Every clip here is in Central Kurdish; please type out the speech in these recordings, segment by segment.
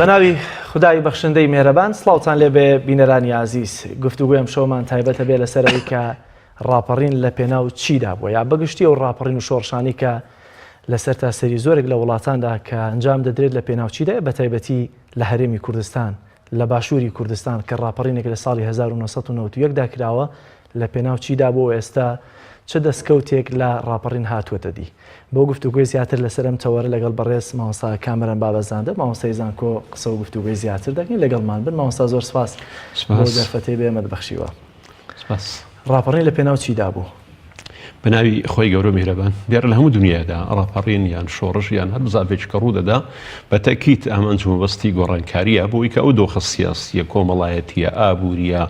بەناوی خدای بەخشندەی مێرەبان سڵاوتان لێبێ بینەرانی عزیز گفتوگویم شۆمان تایبەتە بێ لەسەرەوەی کە ڕاپەڕین لە پێناو چیدا بووە یا بەگشتی ئەو ڕاپەڕین و شۆڕشانی کە لەسەر تاسەری زۆرێک لە وڵاتاندا کە ئەنجام دەدرێت لە پێناو چیدا بە تایبەتی لە هەرێمی کوردستان لە باشووری کوردستان کە ڕاپەڕینێک لە ساڵی 1991 دا کراوە لە پێناو چیدا بۆ ئێستا چه دەستکەوتێک لە ڕاپەڕین هاتووەتە دی بۆ گفتوگوی زیاتر لەسەرم تەوەرە لەگەڵ بەڕێز مامۆستا کامەران بابەزاندە مامۆستای زانکۆ قسە و گفتوگوی زیاتر دەکەین لەگەڵمان بن مامۆستا زۆر سپاس بۆ دەرفەتەی بێمە دەبەخشیوە ڕاپەڕین لە پێناو چیدا بوو بناوی خۆی گەورە میهرەبان دیارە لە هەموو دنیادا ڕاپەڕین یان شۆڕش یان هەر بزاڤێکی کە ڕوودەدا بە تەکیت ئەمانج مەبەستی گۆڕانکاریە بۆی کە ئەو دۆخە سیاسیە کۆمەڵایەتیە ئابووریە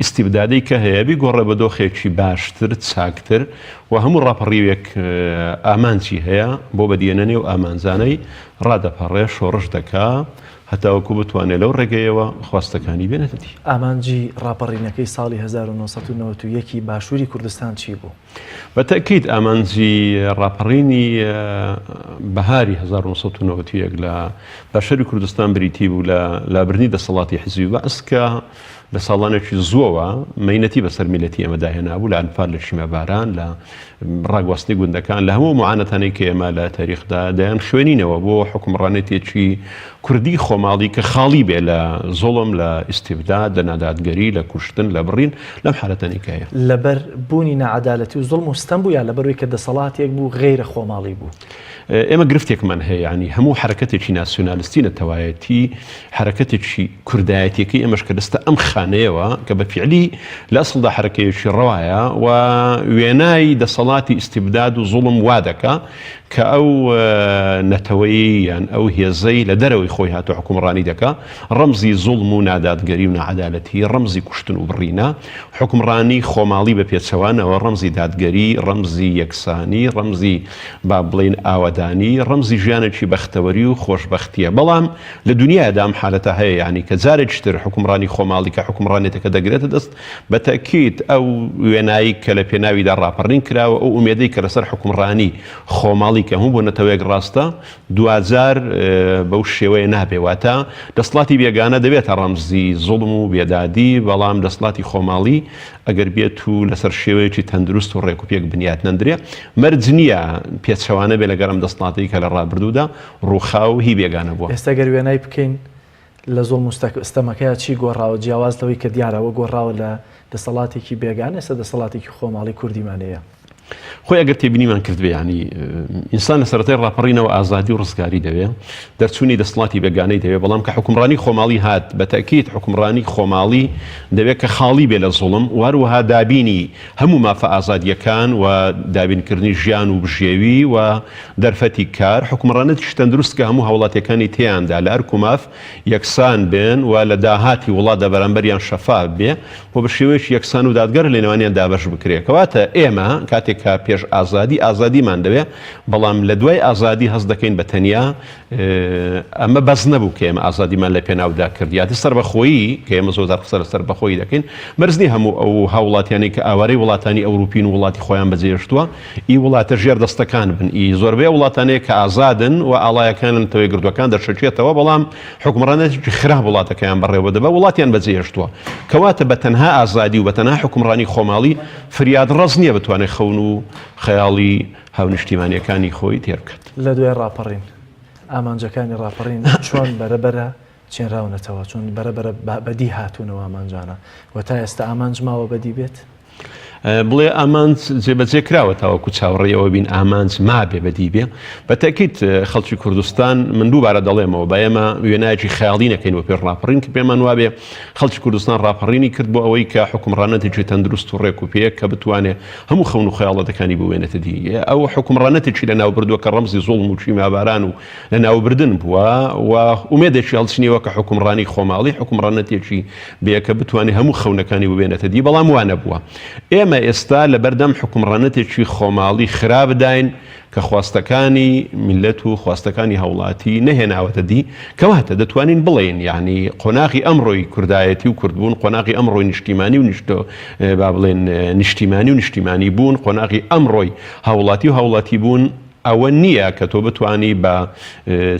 ئیستیبدادەی کە هەیە بیگۆڕێ بە دۆخێکی باشتر چاکتر و هەموو ڕاپەڕیوێک ئامانجی هەیە بۆ بەدیێنەنێ و ئامانجانەی ڕادەپەڕێ شۆڕش دەکا هەتاوەکو بتوانێت لەو ڕێگەیەوە خواستەکانی بێنێتەتی. ئامانجی ڕاپەڕینەکەی ساڵی 1991 باشووری کوردستان چی بوو؟ بەتەکیت ئامانجی ڕاپەڕینی بەهاری 1991 لە باشووری کوردستان بریتی بوو لە لابردنی دەسەڵاتی حیزبی بەعسکە لە ساڵانێکی زووەوە مەینەتی بەسەر میلەتی ئێمە داهێنابوو لە ئەنفال لە شیمەباران لە ڕاگواستنی گوندەکان لە هەموو معانەتانەی کە ئێمە لە تاریخدا دایان خوێنینەوە بۆ حکومڕانێتێکی کوردی خۆماڵی کە خاڵی بێ لە زۆڵم لە ئیستیبداد لە نادادگەری لە کوشتن لە بڕین لەم حالەتەنی کە هەیە لەبەر بوونی نەعەدالەتی و زوڵم و ستەم بوو یا لەبەرەوەی کە دەسەڵاتێک بوو غەیرە خۆماڵی بوو؟ ئێمە گرفتێکمان هەیە ینی هەموو حرەکەتێکی ناسیۆنالیستی نەتەوایەتی حرەکەتێکی کوردایەتیەکەی ئێمەش کە دەستە ئەم خانەیەوە کە بە فیعلی لە ئەسڵدا حرەکەیەکی ڕەوایە و وێنای دەسەڵاتی ئیستیبداد و زوڵم وا دەکا کە ئەو نەتەوەی یان ئەو هێزەی لە دەرەوەی خۆی هاتو حکومڕانی دەکا ڕەمزی زوڵم و نادادگەری و نەعەدالەتی ڕەمزی کوشتن و بڕینە حکومڕانی خۆماڵی بە پێچەوانەوە ڕەمزی دادگەری ڕەمزی یەکسانی ڕەمزی با بڵین ئاوەدانی ڕەمزی ژیانێکی بەختەوەری و خۆشبەختیە بەڵام لە دنیادا ئەم حالەتە هەیە ینی کە جارێکتر حکومڕانی خۆماڵی کە حکومڕانێتەکە دەگرێتە دەست بە تەکیت ئەو وێنایی کە لە پێناویدا ڕاپەڕین کراوە ئەو ئومێدەی کە لەسەر حکومڕانی خۆماڵی کە هەموو بۆ نەتەوەیەک ڕاستە دوجار بەو شێوەیە نابێواتە دەسڵاتی بێگانە دەبێتە ڕەمزی زوڵم و بێدادی بەڵام دەسڵاتی خۆماڵی ئەگەر بێت و لەسەر شێوەیەکی تەندروست و ڕێکوپێک بنیات نەندرێ مەرج نییە پێچەوانە بێ لەگەرم دەسڵاتی کە لە ڕابردوودا ڕووخا و هی بێگانە بووە. ئێستا گەر وێنای بکەین لە زۆڵم ستەمەکەیە چی گۆڕاوە جیاواز لەوەی کە دیارەوە گۆڕاوە لە دەسەڵاتێکی بێگان ئێستا دەسەڵاتێکی خۆماڵی کوردیمانەیە. خۆی ئەگەر تێبینیمان کرد بێ ینی ئینسان لە سەرەتای ڕاپەڕینەوە ئازادی و ڕزگاری دەوێت دەرچوونی دەسڵاتی بێگانەی دەوێت بەڵام کە حکومڕانی خۆماڵی هات بە تەکیت حکومڕانی خۆماڵی دەوێت کە خاڵی بێ لە زوڵم وهروەها دابینی هەموو مافە ئازادیەکان و دابینکردنی ژیان و بژێوی و دەرفەتی کار حکومڕانێتی تەندروست کە هەموو هاوڵاتیەکانی تێیاندا لە هەر کوماف یەکسان بێن و لە داهاتی وڵاتە بەرامبەریان شەفاف بێ بۆ بە شێوەیەکی یەکسان و دادگەر لە نێوانیان دابەش بکرێت کەواتە ئێمە کاتێک کە پێش ئازادیمان دەوێت بەڵام لە دوای ئازادی هەست دەکەین بە تەنیا ئەمە بەس نەبوو کە ئێمە ئازادیمان لە پێناودا کردیاتی سەربەخۆیی کە ئێمە زۆر قسە لە سەربەخۆیی دەکەین مەرزنی هەموو ئەو هاوڵاتیانی کە ئاوارەی وڵاتانی ئەوروپین و وڵاتی خۆیان بەجێهێشتووە ئی وڵاتە ژێر دەستەکان بن ئی زۆربەی وڵاتانەیە کە ئازادن و ئاڵایەکانن تەوەی گردوەکان دەرشەچێتەوە بەڵام حکومڕانێتی خراپ وڵاتەکەیان بەڕێوە دەبە وڵاتیان بەجێهێشتووە کەواتە بە تەنها ئازادی و بە تەنها حکومڕانی خۆماڵی فریاد ڕەز نییە بتوانێت خەون و خەیاڵی هاونیشتیمانیەکانی خۆی تێر بکات. لە دوای ڕاپەڕین ئامانجەکانی ڕاپەڕین چۆن بەرەبەرە چێنراونەتەوە چۆن بەرەبەرە بەدی هاتوونەوە ئامانجانە و تا ئێستا ئامانج ماوە بەدی بێت؟ بڵێ ئامانج جێبەجێ کراوە تاوەکو چاوەڕێەوە بین ئامانج مابێ بەدی بێ بە تەکیت خەڵکی کوردستان من دووبارە دەڵێمەوە بە ئێمە وێنایەکی خەیاڵی نەکەین بۆ پێش ڕاپەڕین کە پێمان وابێ خەڵکی کوردستان ڕاپەڕینی کرد بۆ ئەوەی کە حکومڕانەتێکی تەندروست و ڕێکوپێک کە بتوانێت هەموو خەون و خەیاڵەتەکانی بوێنێتە دی ئەو حکومڕانەتێکی لە ناوبردووە کە ڕەمزی زوڵم و چیماباران و لە ناوبردن بووە و ئومێدێکی هەڵچنیەوە کە حکومڕانی خۆماڵی حکومڕانەتێکی بێ کە بتوانێت هەموو خەونەکانی بوێنێتە دی بەڵام وانە بووە. ئێمە ئێستا لە بەردەم حکومڕانەتێکی خۆماڵی خراپ بداین کە خواستەکانی میلەت و خواستەکانی هەوڵاتی نەهێناوەتە دی کەواتە دەتوانین بڵێن یعنی قۆناغی ئەمڕۆی کوردایەتی و کوردبوون قۆناغی ئەمڕۆی نیشتیمانی و با بڵێن نیشتیمانی و نیشتیمانی بوون قۆناغی ئەمڕۆی هاوڵاتی و هاوڵاتی بوون ئەوە نییە کە تۆ بتوانی بە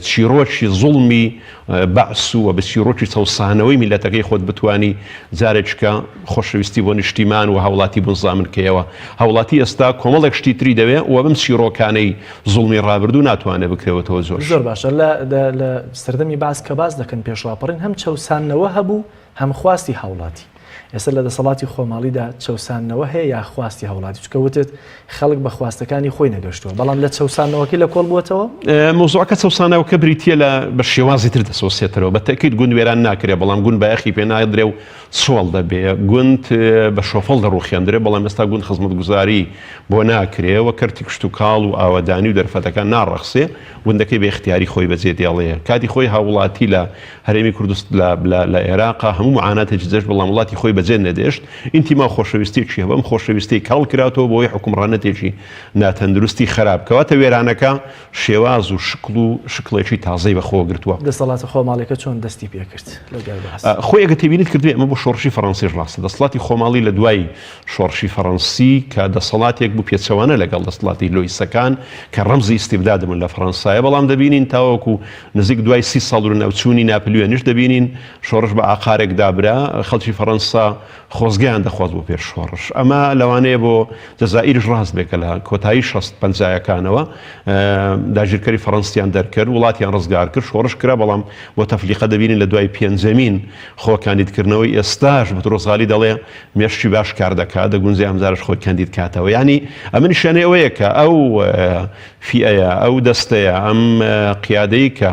چیرۆکی زوڵمی بەعس و بە چیرۆکی چەسانەوەی میلەتەکەی خۆت بتوانی جارێککە خۆشەویستی بۆ نیشتیمان و هاوڵاتی بنزامن کەیەوە هاوڵاتی ئێستا کۆمەڵێک شتی تری دەوێت و بم چیرۆکانەی زوڵمی ڕابردوو ناتوانێت بکرێتەوە زۆر باشە لە سەردەمی باس کە باز دەکەن پێشڕاپەڕین هەم چەسانەوە هەبوو هەم خواستی هاوڵاتی ئێستا لە دەسەڵاتی خۆماڵیدا چەسانەوە هەیە یا خواستی هاوڵاتی چکەوتت خەڵک بە خواستەکانی خۆی نەگەشتووە بەڵام لە چەسانەوەکی لە کۆڵ بووەتەوە مۆزوعەکە چەسانەوەکە بریتە لە بە شێوازی تر دەسۆسێتەوە بە تەکیید گوند وێران ناکرێت بەڵام گوند بە یەخی پێ نادرێ و سۆڵ دەبێ گوند بە شۆفڵ دەڕوخێندرێ بەڵام ئێستا گوند خزمەتگوزاری بۆ ناکرێەوە کەرتی کشت و کاڵ و ئاوەدانی و دەرفەتەکان ناڕەخسێ گوندەکەی بە اختیاری خۆی بەجێ دێڵەیە کاتی خۆی هاوڵاتی لە هەرێمی کوردستان لە عێراق هەموو معاناتێکی دەشت بەڵام وڵاتی خۆی بەجێ نەدێشت ئینتیما خۆشەویستی چیە بەم خۆشەویستی کاڵ کراتەوە بۆی حکومڕانەتێکی ناتەندروستی خراپ کەواتە وێرانەکە شێواز و شکل و شکڵێکی تازەی بەخۆ گرتووە دەسەڵاتە خۆماڵێکە چۆن دەستی پێکرد خۆی ئەگە تێبینیت کردوێ ئەمە بۆ شۆڕشی فەڕەنسیش ڕاستە دەسەڵاتی خۆماڵی لە دوای شۆڕشی فەڕەنسی کە دەسەڵاتێک بوو پێچەوانە لەگەڵ دەسەڵاتی لۆیسەکان کە ڕەمزی ئیستیبدادمون لە فەڕەنسایە بەڵام دەبینین تاوەکو نزیک دوای 30 ساڵ و ناوچوونی ناپلیۆنیش دەبینین شۆڕش بە ئاقارێک دابرا خەڵکی فەڕەنسا خۆزگەیان دەخواست بۆ پێش شۆڕش ئەمە لەوانەیە بۆ جەزائیرش ڕاست بێکە لە کۆتایی 60-50ەکانەوە داگیرکەری فەڕەنسیان دەرکرد وڵاتیان ڕزگار کرد شۆڕش کرا بەڵام بۆ تەفلیقە دەبینین لە دوای پێنجەمین خۆ کاندیدکردنەوەی ئێستاش بە درۆزغالی دەڵێ مێشتی باش کار دەکات دەگونجێ ئەمجارش خۆی کاندید کاتەوە ینی ئەمە نیشانەی ئەوەیە کە ئەو فیئەیە ئەو دەستەیە ئەم قیادەی کە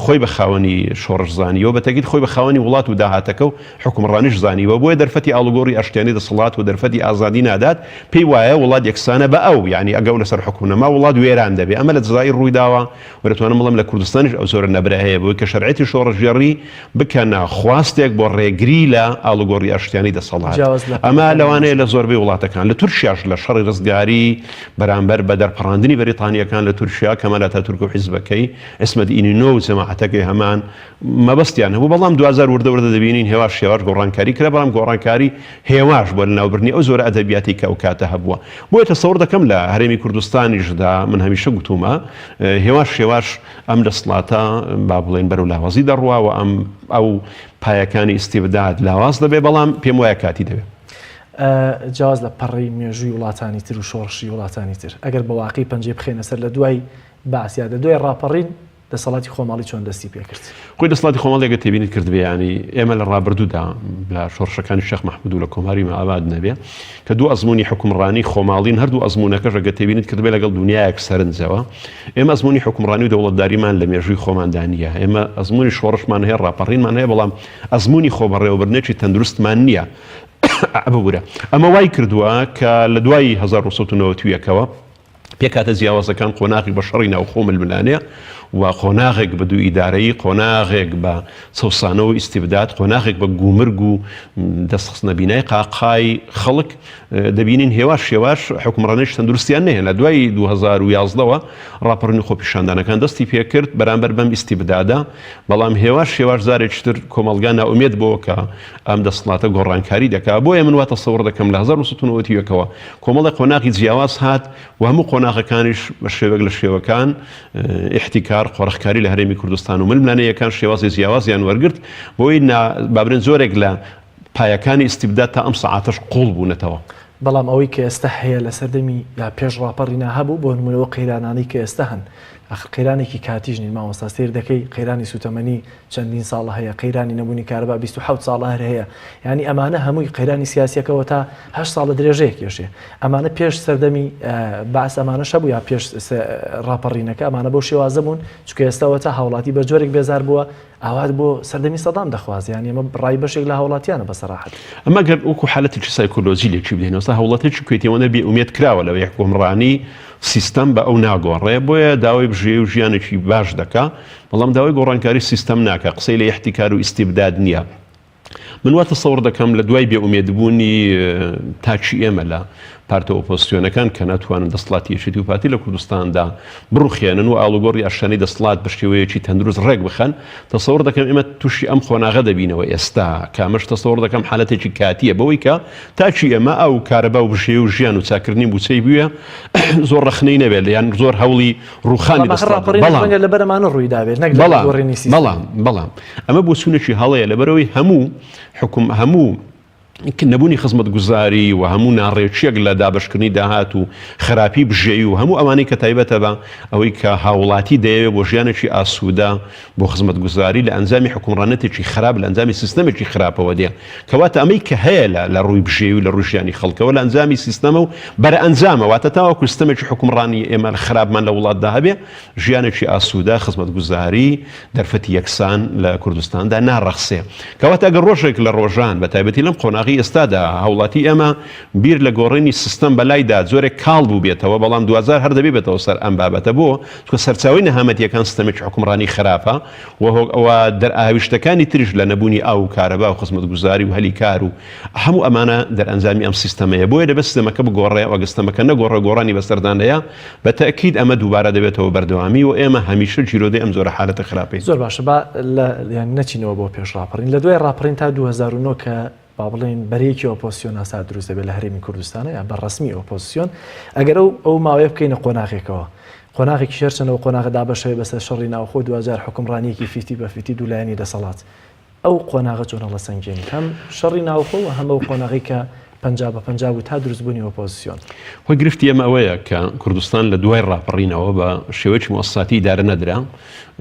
خۆی بە خاوەنی شۆڕش زانیەوە بە تەکید خۆی بە خاوەنی وڵات و داهاتەکە و حکومڕانیش زانیوە بۆیە دەرفەتی ئاڵوگۆڕی ئەشتیانی دەسەڵات و دەرفەتی ئازادی نادات پێی وایە وڵات یەکسانە بە ئەو ینی ئەگەو لەسەر حکومنەما وڵات وێران دەبێت ئەمە لە جزایر ڕوویداوە وەرەتوانم بڵم لە کوردستانیش ئەو زۆرە نەبرە هەیە بۆی کە شەرعەتی شۆڕژێڕی بکەنە خواستێک بۆ ڕێگری لە ئاڵوگۆڕی ئەشتیانی دەسەڵات ئەمە لەوانەیە لە زۆربەی وڵاتەکان لە تورکیاش لە شەڕی ڕزگاری بەرامبەر بە دەرپەڕاندنی بەریتانیەکان لە تورکیا کەمال ئاتاتورک و حیزبەکەی ئەسمەد ئینینۆ و جەماعەتەکەی هەمان مەبەستیان هەبوو بەڵام 2000 وردە دەبینین هێواش شێواش گۆڕانکاری کرا بەڵام گۆڕانکاری هێواش بۆ لەناوبردنی ئەو زۆرە ئەدەبیاتی کە ئەو کاتە هەبووە بۆیە تەسەوڕ دەکەم لە هەرێمی کوردستانیشدا من هەمیشە گوتومە هێواش شێواش ئەم دەسەڵاتە با بڵێن بەرەو لاوازی دەڕواوە ئەو پایەکانی ئیستیبداد لاواز دەبێ بەڵام پێم وایە کاتی دەبێت جیاواز لە پەڕی مێژووی وڵاتانی تر و شۆڕشی وڵاتانی تر ئەگەر بە واقعی پەنجێ بخێنە سەر لە دوای باسیادە دوای ڕاپەڕین دەسەڵاتی خۆماڵی چۆن دەستی پێکرد خۆی دەسەڵاتی خۆماڵێکە تێبینیت کردبێ ینی ئێمە لە ڕابردوودا لە شۆڕشەکانی شێخ مەحموود و لە کۆماری مەعاباد نەبێ کە دوو ئەزمموی حکومڕانی خۆماڵین هەردوو ئەزمونونەکەش ئەگە تێبینیت کردبێ لەگەڵ دنیایەک سەرنجەوە ئێمە ئەزمموی حکومڕانی و دەوڵەتداریمان لە مێژووی خۆماندانیە ئێمە ئەزمموی شۆڕشمان هەیە ڕاپەڕینمان هەیە بەڵام ئەزمموی خۆبەڕێوەبرنێکی تەندروستمان نییە ببوورە ئەمە وای کردووە کە لە دوای 1990ەوە پێکاتە جیاوازەکان قۆناغی بە شەڕی ناو خۆ ململانەیە و قۆناغێک بە دوو ئیدارەیی قۆناغێک بە چەسانەوە ئیستیبداد قۆناغێک بە گومرگ و دەستخستنەبینای قاقای خەڵک دەبینین هێواش شێواش حکومڕانیش تەندروستیان نەیە لە دوای 2011ەوە ڕاپەڕینی خۆپیشاندانەکان دەستی پێکرد بەرامبەر بەم ئیستیبدادا بەڵام هێواش شێواش زارێکتر کۆمەڵگا ناومێت بۆ کە ئەم دەسەڵاتە گۆڕانکاری دەکات بۆیە من وا تەسەوڕ دەکەم لە 1990ەوە کۆمەڵی قۆناغی جیاواز هات و هەموو قۆناغەکانیش بە شێوەک لە شێوەکان احتیکار قۆڕەخکاری لە هەرێمی کوردستان و ململانەیەکان شێوازی جیاوازیان وەرگرت بۆی بابرێن زۆرێک لە پایەکانی ئیستیبداد تا ئەم سەعاتەش قوڵ بوونەتەوە بەڵام ئەوەی کە ئێستا هەیە لە سەردەمی یا پێش ڕاپەڕینا هەبوو بۆ نمونەوە قەیرانانی کە ئێستا هەن قەیرانێکی کاتیژ نین مامۆستا سیر دەکەی قەیرانی سوتەمەنی چەندین ساڵە هەیە قەیرانی نەبوونی کارەبا 27 ساڵە هەر هەیە ینی ئەمانە هەمووی قەیرانی سیاسیەکەەوە تا 8 ساڵە درێژەیە کێشێ ئەمانە پێش سەردەمی باس ئەمانە شەبوو یا پێش ڕاپەڕینەکە ئەمانە بۆ شێوازە بوون چکە ئێستاوە تا هاوڵاتی بە جۆرێک بێزار بووە ئاوات بۆ سەردەمی سەدام دەخواز یان ئێمە ڕای بەشێک لە هاوڵاتیانە بەسەراحەت ئەمە گەر وەکو حالەتێکی سایکۆلۆژی لێکی بدەینەوە هاوڵاتێکی کوێتیەوەنە بێ ئومێد کراوە لەوەی حکومڕانی سیستەم بە ئەو ناگۆڕێ بۆیە داوای بژێ و ژیانێکی باش دەکا بەڵام داوای گۆڕانکاری سیستەم ناکە قسەی لە احتیکار و ئیستیبداد نییە من وا تەسەوڕ دەکەم لە دوای بێئومێدبوونی تاچی ئێمە لە پارتە ئۆپۆزیسیۆنەکان کە ناتوانن دەسڵاتی یەکێتی و پارتی لە کوردستاندا بڕوخێنن و ئاڵوگۆڕی ئاشانەی دەسڵات بە شێوەیەکی تەندروست ڕێک بخەن تەسەوڕ دەکەم ئێمە تووشی ئەم خۆناغە دەبینەوە ئێستا کامەش تەسەوڕ دەکەم حالەتێکی کاتیە بەوەی کە تاچی ئێمە ئەو کارەبا و بشێ و ژیان و چاکردنی بوچەی بووە زۆر ڕخنەی نەبێت یان زۆر هەوڵی ڕوخانی لە بەرەمانە ڕوویدابێت بەڵام ئەمە بۆ سوونێکی هەڵەیە لەبەرەوەی هەموو نەبوونی خزمەتگوزاری و هەموو ناڕێچیەک لە دابشکردنی داهات و خراپی بژێی و هەموو ئەوانەی کە تایبەتە بە ئەوەی کە هاوڵاتی دەیەوێت بۆ ژیانێکی ئاسوودا بۆ خزمەتگوزاری لە ئەنجامی حکومڕانەتێکی خراپ لە ئەنجامی سیستەمێکی خراپەوە دێ کەواتە ئەمەی کە هەیە لە ڕووی بژێوی و لە ڕووی ژیانی خەڵکەوە لە ئەنجامی سیستەمە و بەرە ئەنجامە واتە تاوەکو سیستەمێکی حکومڕانی ئێمە خراپمان لە وڵاتدا هەبێ ژیانێکی ئاسوودا خزمەتگوزاری دەرفەتی یەکسان لە کوردستاندا ناڕەخسێ کەواتە ئەگەر ڕۆژێک لە ڕۆژان بە تایبەتی لەم قۆناغی ئێستادا هەوڵاتی ئێمە بیر لە گۆڕینی سیستەم بەلایدا زۆرێک کاڵ بوو بێتەوە بەڵام 2000 هەر دەبێ بێتەوە سەر ئەم بابەتە بۆ چکە سەرچاوی نەهامەتیەکان سیستەمێکی حکومڕانی خراپە و دەرئاویشتەکانی تریش لە نەبوونی ئاو کارەبا و خزمەتگوزاری و هەلی کار و هەموو ئەمانە دەرئەنجامی ئەم سیستەمەیە بۆیە دەبێت سیستەمەکە بگۆڕێ و گەستەمەکە نەگۆڕە گۆڕانی بەسەردانەیە بە تەکید ئەمە دووبارە دەبێتەوە بەردەوامی و ئێمە هەمیشە جیرۆدەی ئەم زۆرە حالەتە خراپەی زۆر باشە با نەچینەوە بۆ پێش ڕاپەڕین لە دوای ڕاپەڕین تا 2009 کە با بڵێن بەرەیەکی ئۆپۆزیسیۆن ئاسا دروست دەبێت لە هەرێمی کوردستانە یان بە ڕسمی ئۆپۆزیسیۆن ئەگەر ئەو ماوەیە بکەینە قۆناغێکەوە قۆناغێکی شێرچەنەوە قۆناغ دابەشەوە بەسەر شەڕی ناوخۆ 2000 حکومڕانیەکی فیتی بە فیتی دوولایەنی دەسەڵات ئەو قۆناغە چۆن هەڵە سەنگێنی هەم شەڕی ناوخۆ و هەم ئەو قۆناغی کە 50-50 و تا دروستبوونی ئۆپۆزیسیۆن خۆی گرفتی ئەمە ئەوەیە کە کوردستان لە دوای ڕاپەڕینەوە بە شێوەیەکی مؤسساتی ئیدارە نەدرا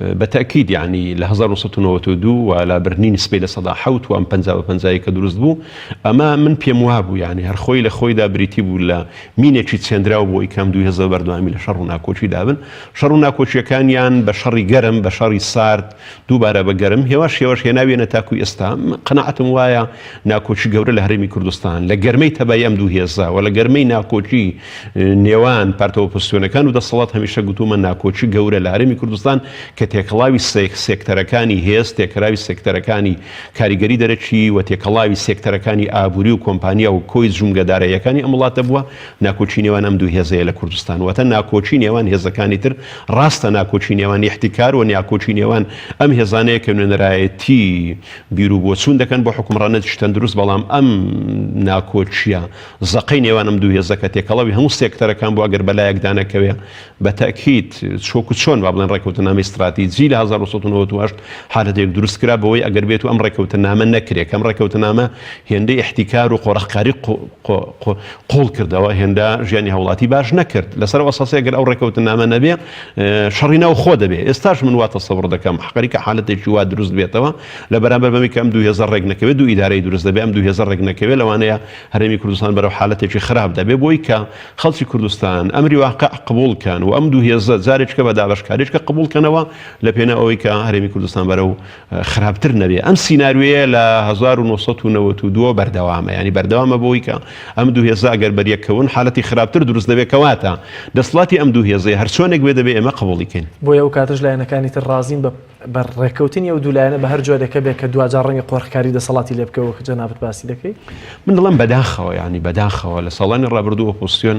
بەتەکید یعنی لە 1992 و لە برنی نسبەی لە 100 و ئەم 50-50 کە دروست بوو ئەمە من پێم وابوو یعنی هەر خۆی لە خۆیدا بریتی بوو لە مینێکی چێندراوە بۆ ئیکام 2000 بەردەوامی لە شەڕ و ناکۆچی دابن شەڕ و ناکۆچیەکانیان بە شەڕی گەرم بە شەڕی سارد دووبارە بە گەرم هێوەش هێناوێنە تاکوی ئێستا قەناعەتم وایە ناکۆچی گەورە لە هەرێمی کوردستان لە گەرمەی تەبای ئەم دوو هێزاوە لە گەرمەی ناکۆچی نێوان پارتە ئۆپۆزیسیۆنەکان و دەسەڵات هەمیشە گوتومە ناکۆچی گەورە لە هەرێمی کوردستان کە تێکەڵاوی سێکتەرەکانی هێز تێکراوی سێکتەرەکانی کاریگەری دەرەچی و تێکەڵاوی سێکتەرەکانی ئابووری و کۆمپانیا و کۆی جومگەدارەیەکانی ئەم وڵاتە بووە ناکۆچی نێوان ئەم دوو هێزەیە لە کوردستان واتە ناکۆچی نێوان هێزەکانی تر ڕاستە ناکۆچی نێوان احتیکار و ناکۆچی نێوان ئەم هێزانەیە کە نوێنەرایەتی بیر و بۆچوون دەکەن بۆ حکومڕانەتی تەندروست بەڵام ئەم ناکۆچیە زەقەی نێوان ئەم دوو هێزەکە تێکەڵاوی هەموو سێکتەرەکان بۆ ئەگەر بەلایەک دانەکەوێ بە تەکید چۆک و چۆن با بڵێن ڕێکەوتنامەی استراتیجی لە 1998 حالەتێک دروست کرا بەوەی ئەگەر بێت و ئەم ڕێکەوتنامە نەکرێت ئەم ڕێکەوتنامە هێندەی احتیکار و قۆڕەقکاری قوڵ کردەوە هێندە ژیانی هەوڵاتی باش نەکرد لەسەر ئەساسی ئەگەر ئەو ڕێکەوتنامە نەبێ شەڕی ناو خۆ دەبێت ئێستاش من وا تەسەوڕ دەکەم حقیقی کە حالەتێکی وا دروست بێتەوە لە بەرامبەر بەمی کە ئەم دوو هێزە ڕێک نەکەوێت دوو ئیدارەی دروست دەبێت ئەم دوو هێزە ڕێک نەکەوێت لەوانەیە هەرێمی کوردستان بەرەو حالەتێکی خراپ دەبێت بۆی کە خەڵکی کوردستان ئەمری واقع قبولکەن و ئەم دوو هێزە جارێککە بە دابەشکاریشکە قبولکەنەوە لە پێنە ئەوەی کە هەرێمی کوردستان بەرەو خراپتر نەبێ ئەم سیناریوەیە لە 1992 بەردەوامە ینی بەردەوامە بۆی کە ئەم دوو هێزە ئەگەر بەریەکەون حالەتی خراپتر دروست دەبێت کەواتە دەسڵاتی ئەم دوو هێزەیە هەر چۆنێک بێ دەبێت ئێمە قبوڵیکەین بۆیە ئەو کاتەش لایەنەکانی تر ڕازین بە ڕێکەوتنی ئەو دوولایەنە بە هەر جۆرێکە بێت کە دوجار ڕەنگە قۆڕخکاری دەسەڵاتی لێ بکەوە کە جەنابەت باسی دەکەی من دەڵێم بەداخەوە ینی بەداخەوە لە ساڵانی ڕابردوو ئۆپۆزیسیۆن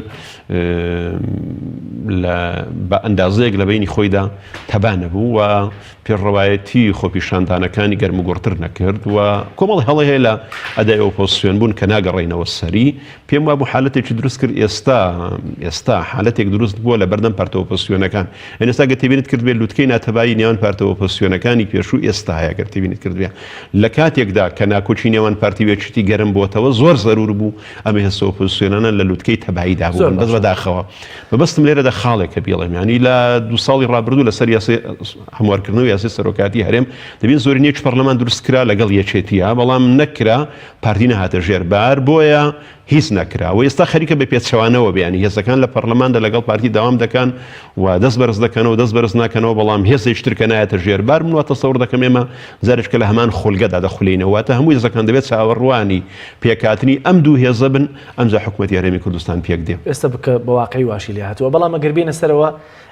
بە ئەندازەیەک لە بینی خۆیدا تەبانە بوو و پێڕەوایەتی خۆپیشاندانەکانی گەرموگۆڕتر نەکرد و کۆمەڵی هەڵی هەیە لە ئەدای ئۆپۆزیسیۆن بوون کە ناگەڕێینەوە سەری پێم وابوو حالەتێکی دروست کرد ئێستا حالەتێک دروست بووە لە بەردەم پارتە ئۆپۆزیسیۆنەکان ئێستا گە تێبینیت کرد بێت لوتکەی ناتەبایی نێوان پارتە ئۆپۆزیسیۆنەکانی پێشوو ئێستا هەیە گەر تێبینیت کرد بێ لە کاتێکدا کە ناکۆچی نێوان پارتی وێچتی گەرم بۆتەوە زۆر زەرور بوو ئەمە هێزە ئۆپۆزیسیۆنانە لە لوتکەی تەباییدا بوون بەس بەداخەوە بەبەستم لێرەدا خاڵێکە بێڵێم ینی لە 2 ساڵی ڕابردوو لەسەر هەموارکردنەوە یاسی سەرۆکاتی هەرێم دەبین زۆرینەیەکی پەرلەمان دروست کرا لەگەڵ یەکێتیە بەڵام نەکرا پارتی نەهاتە ژێربار بۆیە هیچ نەکراوە ئێستا خەریکە بە پێچەوانەوە بێنی هێزەکان لە پەرلەماندا لەگەڵ پارتی داوام دەکەن و دەست بەرز دەکەنەوە دەست بەرز ناکەنەوە بەڵام هێزێکتر کە نایەتە ژێربار من تەسەوڕ دەکەم ئێمە جارێککە لە هەمان خولگەدا دەخولینەوەتە هەموو هێزەکان دەبێت چاوەڕوانی پێکاتنی ئەم دوو هێزە بن ئەمجا حکوومەتی هەرێمی کوردستان پێک دێ ئێستا بکە بە واقعی واشی لێ هاتووە بەڵام ئەگەر بێنە سەرەوە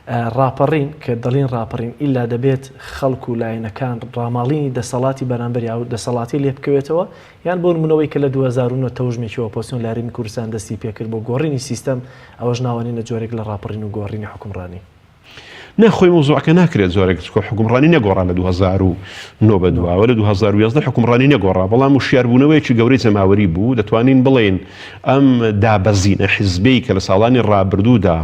ڕاپەڕین کە دەڵین ڕاپەڕین ئیلا دەبێت خەڵکو و لایەنەکان ڕاماڵینی دەسەڵاتی بەرامبەر و دەسەڵاتی لێ بکەوێتەوە یان بۆ نمونەوەی کە لە 2009 تەوژمێکی ئۆپۆزیسیۆن لە هەرێمی کوردستان دەستی پێکرد بۆ گۆڕینی سیستەم ئەوەش ناوەنینە جۆرێک لە ڕاپەڕین و گۆڕینی حکومڕانی. نەخۆی مۆزوعەکە ناکرێت زۆرێک حکومڕانی نەگۆڕا لە 2009 بە دووە لە 2011 حکومڕانی نەگۆڕا بەڵام وشیاربوونەوەیکی گەورەی جەماوەری بوو دەتوانین بڵێن ئەم دابەزینە حیزبەی کە لە ساڵانی ڕابردوودا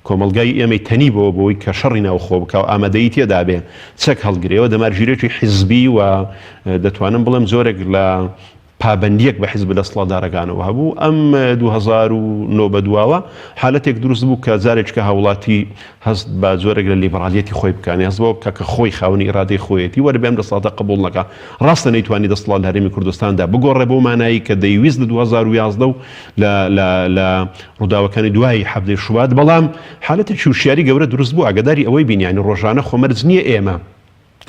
کۆمەلگای ئێمەی تەنی بۆی کە شەڕی ناوخۆ بکە و ئامادەیی تێدا بێ چەک هەڵگرێەوە دەمارگیرێکی حیزبی و دەتوانم بڵێم زۆرێک لە پابندیەک بە حیزب دەسەڵاتدارەکانەوە هەبوو ئەم 2009 بە دواوە حالەتێک دروست بوو کە جارێک کە هاوڵاتی هەست بە زۆرێک لە لیبرالیەتی خۆی بکانێ هەست بۆ کە خۆی خاوەنی ئیرادەی خۆیەتی وەرە بێم دەسەڵاتە قبوڵ نەکا ڕاستە نەیتوانی دەسەڵات لە هەرێمی کوردستاندا بگۆڕێ بۆ مانایی کە دەیویست لە 2011 و لە ڕووداوەکانی دوایی حەفتەی شوبات بەڵام حالەتێکی وشیاری گەورە دروست بوو ئاگاداری ئەوەی بینیانی ڕۆژانە خۆمەرج نییە ئێمە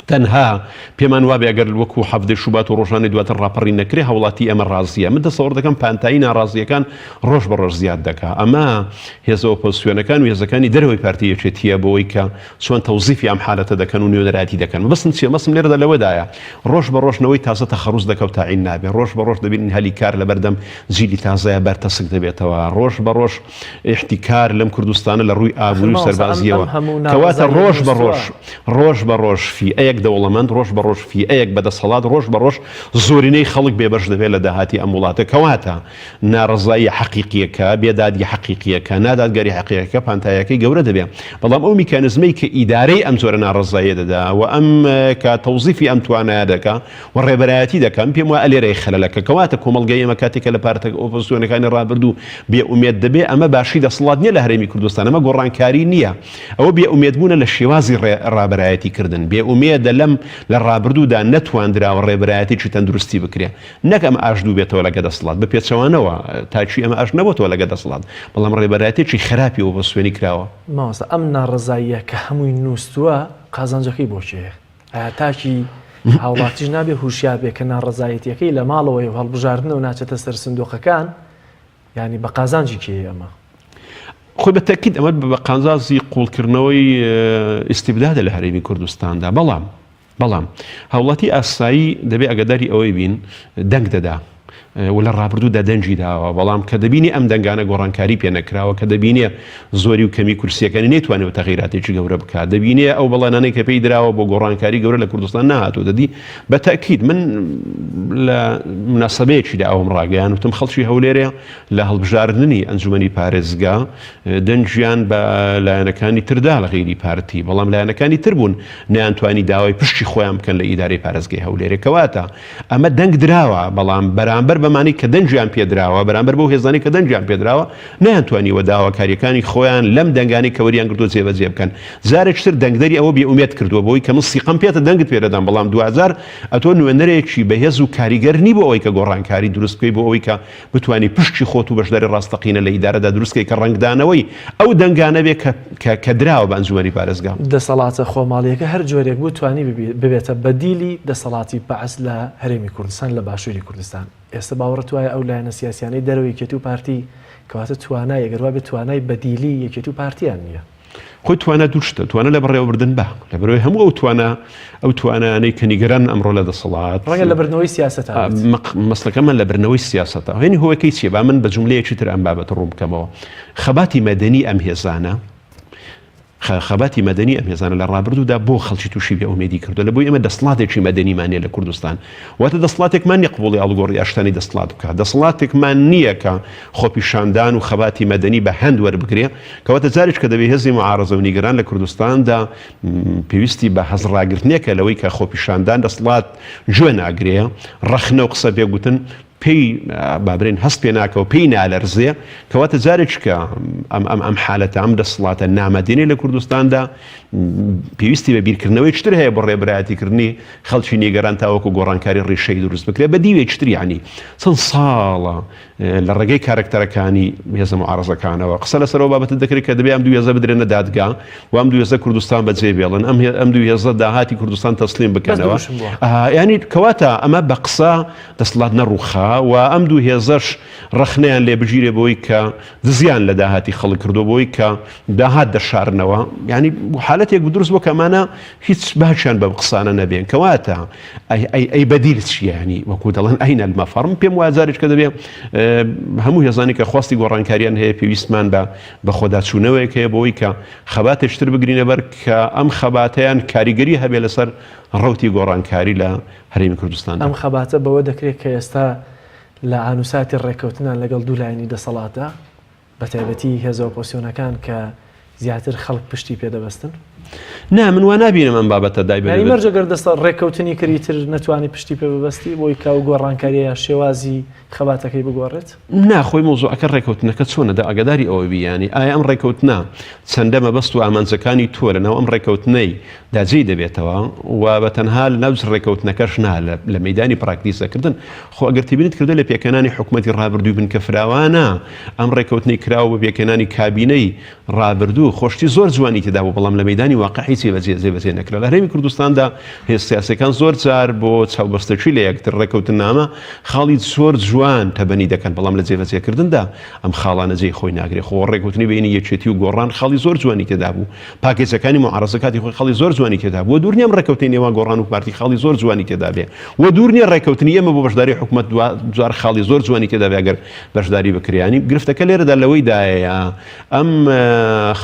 تەنها پێمان وابێ ئەگەر وەکو حەفتەی شوبات و ڕۆژانەی دواتر ڕاپەڕی نەکرێ هەوڵاتی ئەمە ڕازیە من دەسەوەڕ دەکەم پانتایی ناڕازیەکان ڕۆژ بە ڕۆژ زیاد دەکا ئەمە هێزە ئۆپۆزیسیۆنەکان و هێزەکانی دەرەوەی پارتیەکێتیە بۆەوەی کە چۆن تەوزیفی ئەم حالەتە دەکەن و نوێنەراتی دەکەن بەسم چیە مەسم لێرەدا لەوەدایە ڕۆژ بە ڕۆژنەوەی تازە تەخەڕوز دەکەوت تاعین نابێ ڕۆژ بە ڕۆژ دەبین هەلی کار لە بەردەم جیلی تازایە بەرتەسک دەبێتەوە ڕۆژ بە ڕۆژ احتیکار لەم کوردستانە لە ڕووی ئابووری و سەربازیەوە کەواتە ڕۆژ بە ڕۆژ فیئەیەک دەوڵەمەند ڕۆژ بە ڕۆژ فیئەیەک بەدەسەڵات ڕۆژ بە ڕۆژ زۆرینەی خەڵک بێبەش دەبێت لە داهاتی ئەم وڵاتە کەواتە ناڕزایی حەقیقیەکە بێدادی حەقیقیەکە نادادگەری حەقیقیەکە پانتایەکەی گەورە دەبێت بەڵام ئەو میکانزمەی کە ئیدارەی ئەم زۆرە ناڕزاییە دەدا و ئەم کە تەوزیفی ئەم توانایە دەکا و ڕێبەرایەتی دەکەم پێم وایە ئەلێرەی خەلەلەکە کەواتە کۆمەڵگەی ئێمە کاتێکە لە پارتە ئۆپۆزیسیۆنەکانی ڕابردوو بێئومێد دەبێ ئەمە باشی دەسەڵات نییە لە هەرێمی کوردستان ئەمە گۆڕانکاری نییە ئەوە بێئومێدبوونە لە شێوازی ڕابەرایەتی کردن بێئومێدە لەم لە ڕابردوودا نەتواندراوە ڕێبەرایەتێکی تەندروستی بکرێ نەک ئەم ئاشدوو بێتەوە لەگە دەسەڵات بە پێچەوانەوە تاچی ئەمە ئاش نەبووەوە لەگە دەسەڵات بەڵام ڕێبەرایەتێکی خراپی و بە سوێنی کراوە ماوەستا ئەم ناڕزاییە کە هەمووی نووسووە قازانجەکەی بۆچێ ئایا تاکی هاوڵاتیش نابێ هوشیار بێ کە ناڕزایەتیەکەی لە ماڵەوەی و هەڵبژاردنەوە ناچێتە سەر سندوقەکان ینی بە قازانجی کێ ئەمە خۆی بە تەکید ئەمە بە قازازی قوڵکردنەوەی ئیستیبدادە لە هەرێمی کوردستاندا بەڵام هەوڵاتی ئاسایی دەبێ ئەگەداری ئەوەی بین دەنگ دەدا و لە ڕابردوودا دەنجی داوە بەڵام کە دەبینی ئەم دەنگانە گۆڕانکاری پێ نەکراوە کە دەبینێ زۆری و کەمی کورسیەکانی نێتوانێت تەغییراتێکی گەورە بکات دەبینێ ئەو بەڵێنانەی کە پێی دراوە بۆ گۆڕانکاری گەورە لە کوردستان نهاتوە دەدی بە تەکید من لە مناسبەیەکیدا ئەوم ڕاگەیان وتم خەڵکی هەولێرە لە هەڵبژاردننی ئەنجومەنی پارێزگا دەنجیان بە لایەنەکانی تردا لە غیری پارتی بەڵام لایەنەکانی تر بوون نەیانتوانی داوای پشتی خۆیان بکەن لە ئیدارەی پارێزگای هەولێرە کەواتە ئەمە دەنگ دراوە بەڵام بەرامبەر بەمانی کە دەنجیان پێدراوە بەرامبەر بۆ هێزانی کە دەنجیان پێدراوە نەیانتوانیوە داواکاریەکانی خۆیان لەم دەنگانی کەوەریان کردو جێبەجێ بکەن جارێکتر دەنگدەری ئەوە بێئومێد کردووە بۆی کە من سیقم پێتە دەنگت پێدەدەم بەڵام 2000 ئەتۆ نوێنەرێکی بەهێز و کاریگەر نی بۆ ئەوەی کە گۆڕانکاری دروستکەی بۆ ئەوەی کە بتوانی پشتی خۆت و بەشداری ڕاستەقینە لە ئیدارەدا دروستکەی کە ڕنگدانەوەی ئەو دەنگانە بێ کە دراوە بە ئەنجومەنی پارێزگا دەسەڵاتە خۆماڵیەکە هەر جۆرێک بوو توانی ببێتە بەدیلی دەسەڵاتی بەعس لە هەرێمی کوردستان لە باشووری کوردستان ئێستا باوەڕەت وایە ئەو لایەنە سیاسیانەی دەرەوەی یەکێتی و پارتی کەواتە توانای ئەگەر وا بێت توانای بەدیلی یەکێتی و پارتیان نییە خۆی توانە دووشتە توانە لە بەڕێوەبردن بە لە بەرەوەی هەموو ئەو توانانەی کە نیگەران ئەمڕۆ لە دەسەڵات ڕەنگە لە بردنەوەی سیاسەت مەسلەکەمان لە بردنەوەی سیاسەتە هێنی هۆیەکەی چیە با من بە جوملەیەکی تر ئەم بابەت ڕوو بکەمەوە خەباتی مەدەنی ئەم هێزانە خەباتی مەدەنی ئەم هێزانە لە ڕابردوودا بۆ خەڵکی تووشی بێ ئومێدی کردو لە بۆی ئێمە دەسەڵاتێکی مەدەنیمانێ لە کوردستان واتە دەسەڵاتێکمان نییە قبوڵی ئەڵگۆڕی ئاشتانی دەسەڵات بکات دەسەڵاتێکمان نییە کە خۆپیشاندان و خەباتی مەدەنی بە هەند وەربگرێ کەواتە جارێک کە دەبێت هێزی معارەزە و نیگەران لە کوردستاندا پێویستی بە هەزڕاگرتنێکە لەوەی کە خۆپیشاندان دەسەڵات گوێ ناگرێ ڕەخنە و قسە بێگوتن پێی بابرین هەست پێ ناکەوە پێی نالەرزێ کەواتە جارێککە ئەم حالەتە ئەم دەسەڵاتە نامەدێنێ لە کوردستاندا پێویستی بە بیرکردنەوەی چتر هەیە بۆ ڕێبەرایەتیکردنی خەڵکی نیگەران تاوەکو گۆڕانکاری ڕێشەی دروست بکرێت بە دیوێکتر یعنی چەند ساڵە لە ڕێگەی کارکتەرەکانی هێزە معارەزەکانەوە قسە لەسەرەوە بابەتە دەکرێت کە دەبێ ئەم دوو هێزە بدرێنە دادگا و ئەم دوو هێزە کوردستان بەجێ بێڵن ئەم دوو هێزە داهاتی کوردستان تەسلیم بکەنەوە ینی کەواتە ئەمە بە قسە دەسەڵات نەڕووخا و ئەم دوو هێزەش ڕەخنەیان لێ بژیرێ بۆی کە دزیان لە داهاتی خەڵک کردو بۆی کە داهات دەشارنەوە ینی حالەتێک دروست بۆ کەمانە هیچ باچیان بە قسانە نەبێن کەواتە ئەی بەدیل چیە ینی وەکو دەڵێن ئەینە المەفەڕم پێم وایە جارێک کە دەبێ هەموو هێزانی کە خواستی گۆڕانکاریان هەیە پێویستمان بە خۆداچوونەوەیەک هەیە بۆی کە خەباتێشتر بگرینە بەر کە ئەم خەباتەیان کاریگەری هەبێ لەسەر ڕەوتی گۆڕانکاری لە هەرێمی کوردستان ئەم خەباتە بەوە دەکرێت کە ئێستا لە ئانوساتی ڕێکەوتنان لەگەڵ دوو لایەنی دەسەڵاتە بە تایبەتی هێزە ئۆپۆزیۆنەکان کە زیاتر خەڵک پشتی پێدەبەستن نا من وا نبینم ئەم بابەتە دایبێت مەرجەگەر دەستە ڕێکەوتنی کردیتر نەتوانی پشتی پێ ببەستی بۆی کاو گۆڕانکاریە شێوازی خەباتەکەی بگۆڕێت ناخۆی مۆزوعەکە ڕێکەوتنەکە چۆنەدا ئەگەداری ئەوە بیانی ئایا ئەم ڕێکەوتنە چەندە مەبەست و ئامانجەکانی تۆ لەناو ئەم ڕێکەوتنەی داجێی دەبێتەوە و بە تەنها ناوز ڕێکەوتنەکەش نا لە مەیدانی پراکتیسەکردن خۆ ئەگەر تبینیت کردە لە پێکەنانی حکوومەتی ڕابردووی بن کە فراوانە ئەم ڕێکەوتنی کراوە بە پێکەنانی کابینەی ڕابردوو خۆشتی زۆر جوانی تێدا بوو بەڵام لە مەیدانی واقعی جێبەجێ نەکرا لە هەرێمی کوردستاندا هێز سیاسەکان زۆر جار بۆ چاوبەستەچی لە یەکتر ڕێکەوتنامە خاڵی زۆر جوان تەبەنی دەکەن بەڵام لە جێبەجێکردندا ئەم خاڵانە جێی خۆی ناگرێت خۆ ڕێکەوتنی بینی یەکێتی و گۆڕان خاڵی زۆر جوانی تێدا بوو پاکێجەکانی معارەزەکاتی خۆی خاڵی زۆر جوانی تێدا بوو دوور نیە ڕێکەوتنی نێوان گۆڕان و پارتی خاڵی زۆر جوانی تێدا بێ و دوور نیە ڕێکەوتنی ئێمە بۆ بەشداری حکوومەت جوار خاڵی زۆر جوانی تێدا بێ ئەگەر بەشداری بکریانی گرفتەکە لێرەدا لەوەیدایە ئەم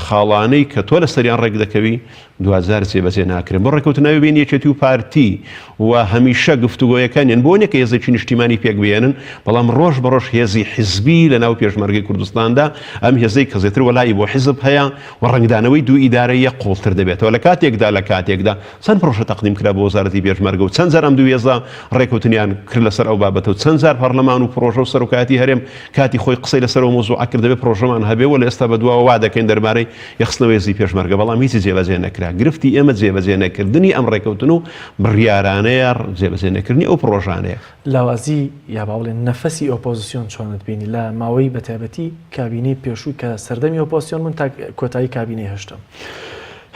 خاڵانەی کە تۆ لە سەریان ڕێک دەکەوی دوزار جێبەجێ ناکرێن بۆ ڕێکەوتنەوەی بین یەکێتی و پارتی و هەمیشە گفتوگۆیەکانیان بۆ نیە کە هێزێکی نیشتیمانی پێک بێنن بەڵام ڕۆژ بەڕۆژ هێزی حیزبی لە ناو پێشمەرگەی کوردستاندا ئەم هێزەی کە زێتر وەلای بۆ حیزب هەیە و ڕنگدانەوەی دوو ئیدارەیە قوڵتر دەبێتەوە لە کاتێکدا چەند پرۆژە تەقدیم کرا بۆ وەزارەتی پێشمەرگە و چەند جار ئەم دوو هێزە ڕێکەوتنیان کرد لەسەر ئەو بابەتە و چەند جار پەرلەمان و پرۆژە و سەرۆکاتی هەرێم کاتی خۆی قسەی لەسەرەوە مۆزوع کرد دەبێت پرۆژەمان هەبێ و لە ئێستا بەدواوە وا دەکەین دەربارەی یەخستنەوەی هێزی پێشمەرگە بەڵام هیچی جێبەجێ نەکرا گرفتی ئێمە جێبەجێ نەکردنی ئەم ڕێکەوتن و بڕیارانەیە جێبەجێ نەکردنی ئەو پرۆژانەیە لاوازی یا باڵێن نەفەسی ئۆپۆزیسیۆن چۆنت بینی لە ماوەی بەتایبەتی کابینەی پێشووی کە سەردەمی ئۆپۆزیسیۆن من تا کۆتایی کابینەی هەشتم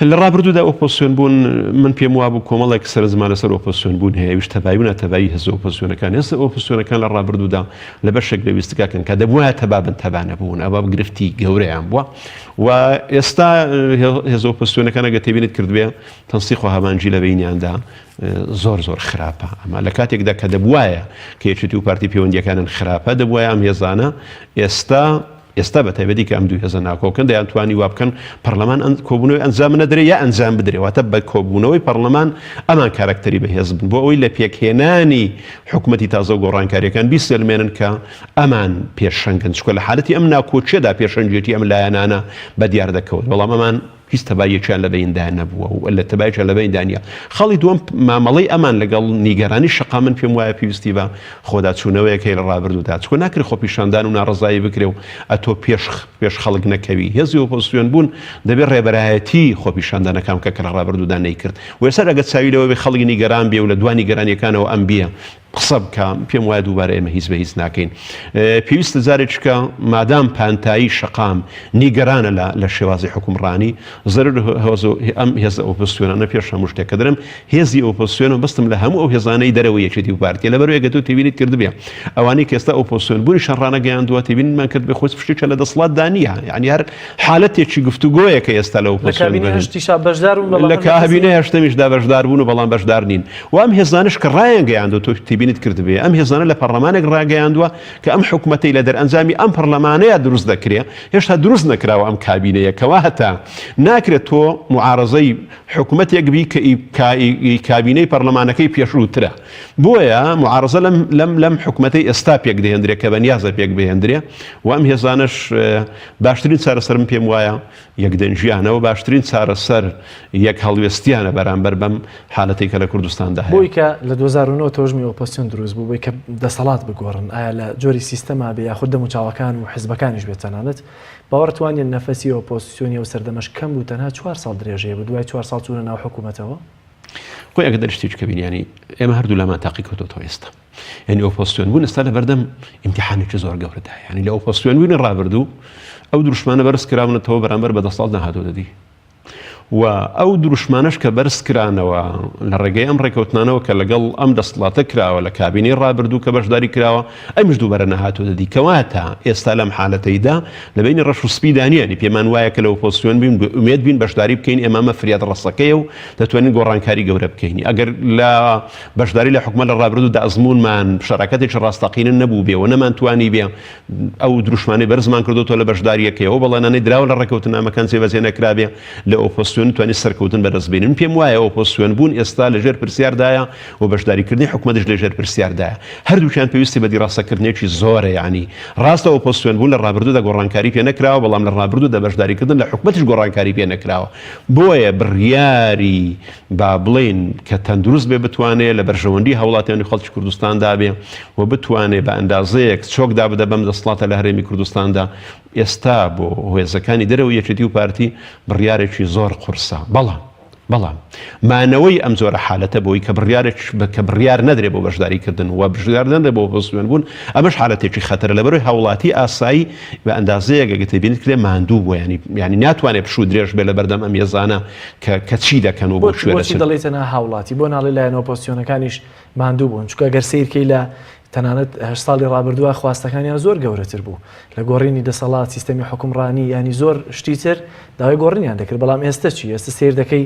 لە ڕابردوودا ئۆپۆزیسیۆن بوون من پێم وابوو کۆمەڵێک سەر زمان لەسەر ئۆپۆزیسیۆن بوون هەیە ویش تەبایی و نەتەبایی هێز ئۆپۆزیسیۆنەکان هێز ئۆپۆزیسیۆنەکان لە ڕابردوودا لە بەشێک لە ویستگاکەن کە دەبووایە تەبابن تەبانە بوون ئەوە گرفتی گەورەیان بووە و ئێستا هێز ئۆپۆزیسیۆنەکان ئەگە تێبینیت کردوێ تەنسیق و هەمانجی لە بینیاندا زۆر خراپە ئەمە لە کاتێکدا کە دەبوایە کە یەکێتی و پارتی پەیوەندیەکانن خراپە دەبوایە ئەم هێزانە ئێستا بە تایبەتی کە ئەم دوو هێزە ناکۆکن دەیان توانی وابکەن پەرلەمان کۆبوونەوەی ئەنجام نەدرێ یا ئەنجام بدرێتە بە کۆبوونەوەی پەرلەمان ئەمان کارکتەری بەهێز بن بۆ ئەوەی لە پێکهێنانی حکوومەتی تازە و گۆڕانکاریەکان بیسەلمێنن کە ئەمان پێشەنگن چکە لە حالەتی ئەم ناکۆچێدا پێشەنجێتی ئەم لایەنانە بە دیار دەکەوت بەڵام ئەمان هیچ تەبایەکیان لە بەیندا نەبووە و لە تەبایەکیان لە بەیندانە خەڵی دووەم مامەڵەی ئەمان لەگەڵ نیگەرانی شەقا من پێم وایە پێویستی بە خۆداچوونەوەیەکەی لە ڕابردوودا چکۆ ناکرێت خۆپیشاندان و ناڕزایی بکرێ و ئەتۆ پێش خەڵک نەکەوی هێزی ئۆپۆزیسیۆن بوون دەبێت ڕێبەرایەتی خۆپیشاندانەکان کە لە ڕابردوودا نەیکرد و ێستا ئەگەر چاوی لەوە بێ خەڵکی نیگەران بێ و لە دوانی گەرانیەکانەوە ئەم بیە قسە بکەم پێم وایە دووبارە ئێمە هیچ بە هیچ ناکەین پێویستە جارێککە مادام پانتایی شەقام نیگەرانە لە شێوازی حکومڕانی زەرر ئەم هێز ئۆپۆزیسیۆنانە پێش هەموو شتێک کە دەرم هێزی ئۆپۆزیسیۆن بەستم لە هەموو ئەو هێزانەی دەرەوە یەکێتی و پارتی لەبەرەوەی گەتو تێبینیت کردبێ ئەوانەی کە ئێستا ئۆپۆزیسیۆن بوونی شەڕانە گەیاندووە تێبینمان کرد بێ خۆی پشتێکە لە دەسەڵاتدا نییە یعنی هەر حالەتێکی گفتوگۆیە کە ئێستا لە ئۆپۆزیسیۆن لە کابینەی هەشتمیشدا بەشدار بوون و بەڵام بەشدار نین و ئەم هێزانش کە ڕایان گەیاندووە تۆ تێبینیت کردبێ ئەم هێزانە لە پەرلەمانێک ڕاگەیاندووە کە ئەم حکوومەتەی لە دەرئەنجامی ئەم پەرلەمانەیە دروست دەکرێت هێشتا دروست نەکراوە ئەم کابینەیە کەوا هەتا ناکرێت تۆ معارەزەی حکوومەتێک بی کە کابینەی پەرلەمانەکەی پێشووترە بۆیە معارەزە لەم حکوومەتەی ئێستا پێک دەهێنرێت کە بەنیازە پێک بهێنرێ و ئەم هێزانش باشترین چارەسەرم پێم وایە یەکدەنجیانەوە باشترین چارەسەر یەک هەڵوێستیانە بەرامبەر بەم حالەتی کە لە کوردستاندا هەیە بۆی کە لە 2009 تۆژمی ئۆپۆزیسیۆن دروست بوو بۆی کە دەسەڵات بگۆڕن ئایا لە جۆری سیستەما بێ یاخود دەموچاوەکان و حیزبەکانیش بێت تەنانەت باوەڕتوانین نەفەسی ئۆپۆزیسیۆنی و سەردەمەش کەم بوو تەنها 4 ساڵ درێژەیە بە دوای 4 ساڵ چوونە ناو حکوومەتەوە خۆی ئەگەر شتێک بینیانی ئێمە هەردوو لامان تاقی کردوتەوە ئێستا یعنی ئۆپۆزیسیۆن بوون ئێستا لە بەردەم ئیمتیحانێکی زۆر گەورەدا یعنی لە ئۆپۆزیسیۆن بوونی ڕابردوو ئەو دروشمانە بەرز کراونەتەوە بەرامبەر بەدەسەڵات نەهاتوو دەدی و ئەو دروشمانش کە بەرز کرانەوە لە ڕێگەی ئەم ڕێکەوتنانەوە کە لەگەڵ ئەم دەسەڵاتە کراوە لە کابینەی ڕابردوو کە بەشداری کراوە ئەمیش دووبارە نەهاتوە دەدی کەواتە ئێستا لەم حالەتەیدا لەبینی ڕەش و سپیدانیانی پێمان وایە کە لە ئۆپۆزیسیۆن بین ئومێد بین بەشداری بکەین ئێمە فریاد ڕەسەکەیە و دەتوانین گۆڕانکاری گەورە بکەین ئەگەر لە بەشداری لە حکومەت لە ڕابردوودا ئەزمونمان شەراکەتێکی ڕاستەقینە نەبوو بێ و نەمانتوانی بێ ئەو دروشمانی بەرزمان کردوتەوە لە بەشداریەکەیەوە بەڵێنانەی دراوە لە ڕێکەوتنامەکان جێبەجێ نەکرابێ لە ئۆپۆزیسیۆن توانی سەرکەوتن بەدەستبێنن پێم وایە ئۆپۆزیسیۆن بوون ئێستا لەژێر پرسیاردایە و بەشداریکردنی حکومەتش لەژێر پرسیاردایە هەردووکیان پێویستی بە دیڕاستەکردنێکی زۆرە یعنی ڕاستە ئۆپۆزیسیۆن بوون لە ڕابردوودا گۆڕانکاری پێ نەکراوە بەڵام لە ڕابردوودا بەشداریکردن لە حکومەتش گۆڕانکاری پێ نەکراوە بۆیە بڕیاری با بڵێن کە تەندروست بێ بتوانێت لە بەرژەوەندی هەوڵاتیانی خەڵکی کوردستاندا بێ و بتوانێت بە ئەندازەیەک چۆکدا بدە بەم دەسەڵاتە لە هەرێمی کوردستاندا ئێستا بۆ هۆێزەکانی دەرەوە یەکێتی و پارتی بڕیارێکی زۆر قورسە بەڵام مانەوەی ئەم زۆرە حالەتە بۆی کە بڕیار نەدرێ بۆ بەشداریکردن و بژدار نەدرێ بۆ ئۆپۆزیسیۆن بوون ئەمەش حالەتێکی خەتەرە لەبەرەوەی هاوڵاتی ئاسایی بە ئەندازەیەک ئەگەر بینیت کرێ ماندوو بووە ینی ناتوانێت پشوو درێژ بێ لە بەردەم ئەم ێزانە کە چی دەکەن و بۆ شوێنی دەڵێتەنە هاوڵاتی بۆ ناڵێ لایەن ئۆپۆزیسیۆنەکانیش ماندوو بوون چونکە گەر سیرکەی لە تەنانەت 8 ساڵی ڕابردووە خواستەکانیان زۆر گەورەتر بوو لە گۆڕینی دەسەڵات سیستەمی حکومڕانی ینی زۆر شتی تر داوای گۆڕینیان دەکرد بەڵام ئێستا چی ئێستا سیر دەکەی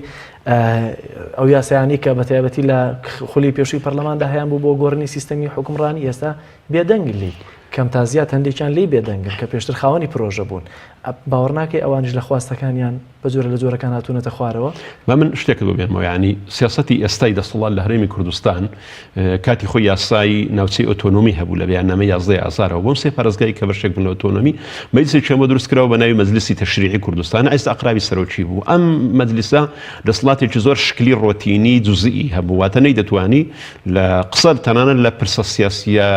ئەو یاسایانی کە بەتایبەتی لە خولی پێشووی پەرلەماندا هەیان بوو بۆ گۆڕینی سیستەمی حکومڕانی ئێستا بێدەنگ لی کەم تازیات هەندێکیان لی بێدەنگن کە پێشتر خاوەنی پرۆژە بوون باوەڕ ناکەی ئەوانش لە خواستەکانیان بە جۆرە لە جۆرەکان هاتوونەتە خوارەوە من شتێک بۆ بێنمەوە ینی سیاسەتی ئێستای دەسەڵات لە هەرێمی کوردستان کاتی خۆی یاسایی ناوچەی ئۆتۆنۆمی هەبوو لە بەیاننامە 11 ئازارەوە بۆم سێ پارێزگای کە بەشێک بوون لە ئۆتۆنۆمی مەجلیسی چەمە دروستکراوە بە ناوی مەجلیسی تەشریعی کوردستان ئێستا ئەقرابی سەرۆکی بوو ئەم مەجلیسە دەسەڵاتێکی زۆر شکلی ڕۆتینی جوزئی هەبوو واتە نەیدەتوانی لە قسە تەنانەت لە پرسە سیاسیە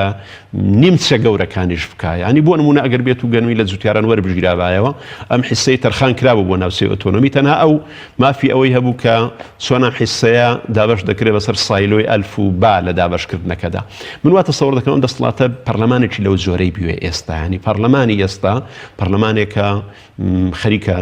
نیمچە گەورەکانیش بکایە ینی بۆ نمونە ئەگەر بێت و گەنمی لە جوتیاران وەربژیرابایەوە ئەم حیسەی تەرخان کرابوو بۆ ناوچەی ئۆتۆنۆمی تەنها ئەو مافی ئەوەی هەبوو کە چۆن ئەم حیسەیە دابەش دەکرێت بەسەر سایلۆی ئەلف و با لە دابەشکردنەکەدا من وا تەسەوڕ دەکەم ئەم دەسەڵاتە پەرلەمانێکی لەو زۆرەی بوێ ئێستا ینی پەرلەمانی ئێستا پەرلەمانێکە خەریکە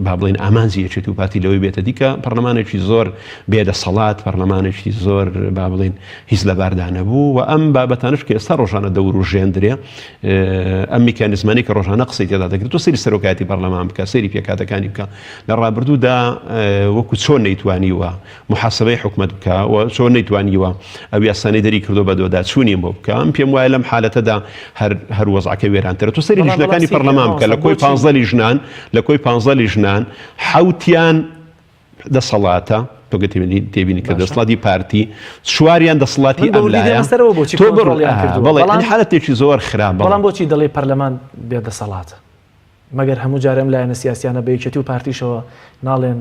با بڵێن ئامانزی یەکێتی و پارتی لەوەی بێتە دیکە پەرلەمانێکی زۆر بێدەسەڵات پەرلەمانێکی زۆر با بڵێن هیچ لە باردانە بوو و ئەم بابەتانش کە ئێستا ڕۆژانە دەور و ژێندرێ ئەم میکانیزمانی کە ڕۆژانە قسەی تێدا دەکرێت تۆ سەیری سەرۆکایەتی پەرلەمان بکە سەیری پێکاتەکانی بکە لە ڕابردوودا وەکو چۆن نەیتوانیوە محاسبەی حکومەت بکە و چۆن نەیتوانیوە ئەو یاسانەی دەری کردو بە دۆدا چوونی بۆ بکە ئەم پێم وایە لەم حالەتەدا هەر وەزعەکە وێرانترە تۆ سەیری لیژنەکانی پەرلەمان بکە لە کۆی 15 لیژنان حوتیان دەسەڵاتە تۆگە تێبینی کە دەسەڵاتی پارتی چواریان دەسەڵاتی ئەملایە بەڵێ حالەتێکی زۆر خراپ بەڵام بۆچی دەڵێ پەرلەمان بێدەسەڵاتە مەگەر هەموو جارێم لایەنە سیاسیانە بە یەکێتی و پارتیشەوە ناڵێن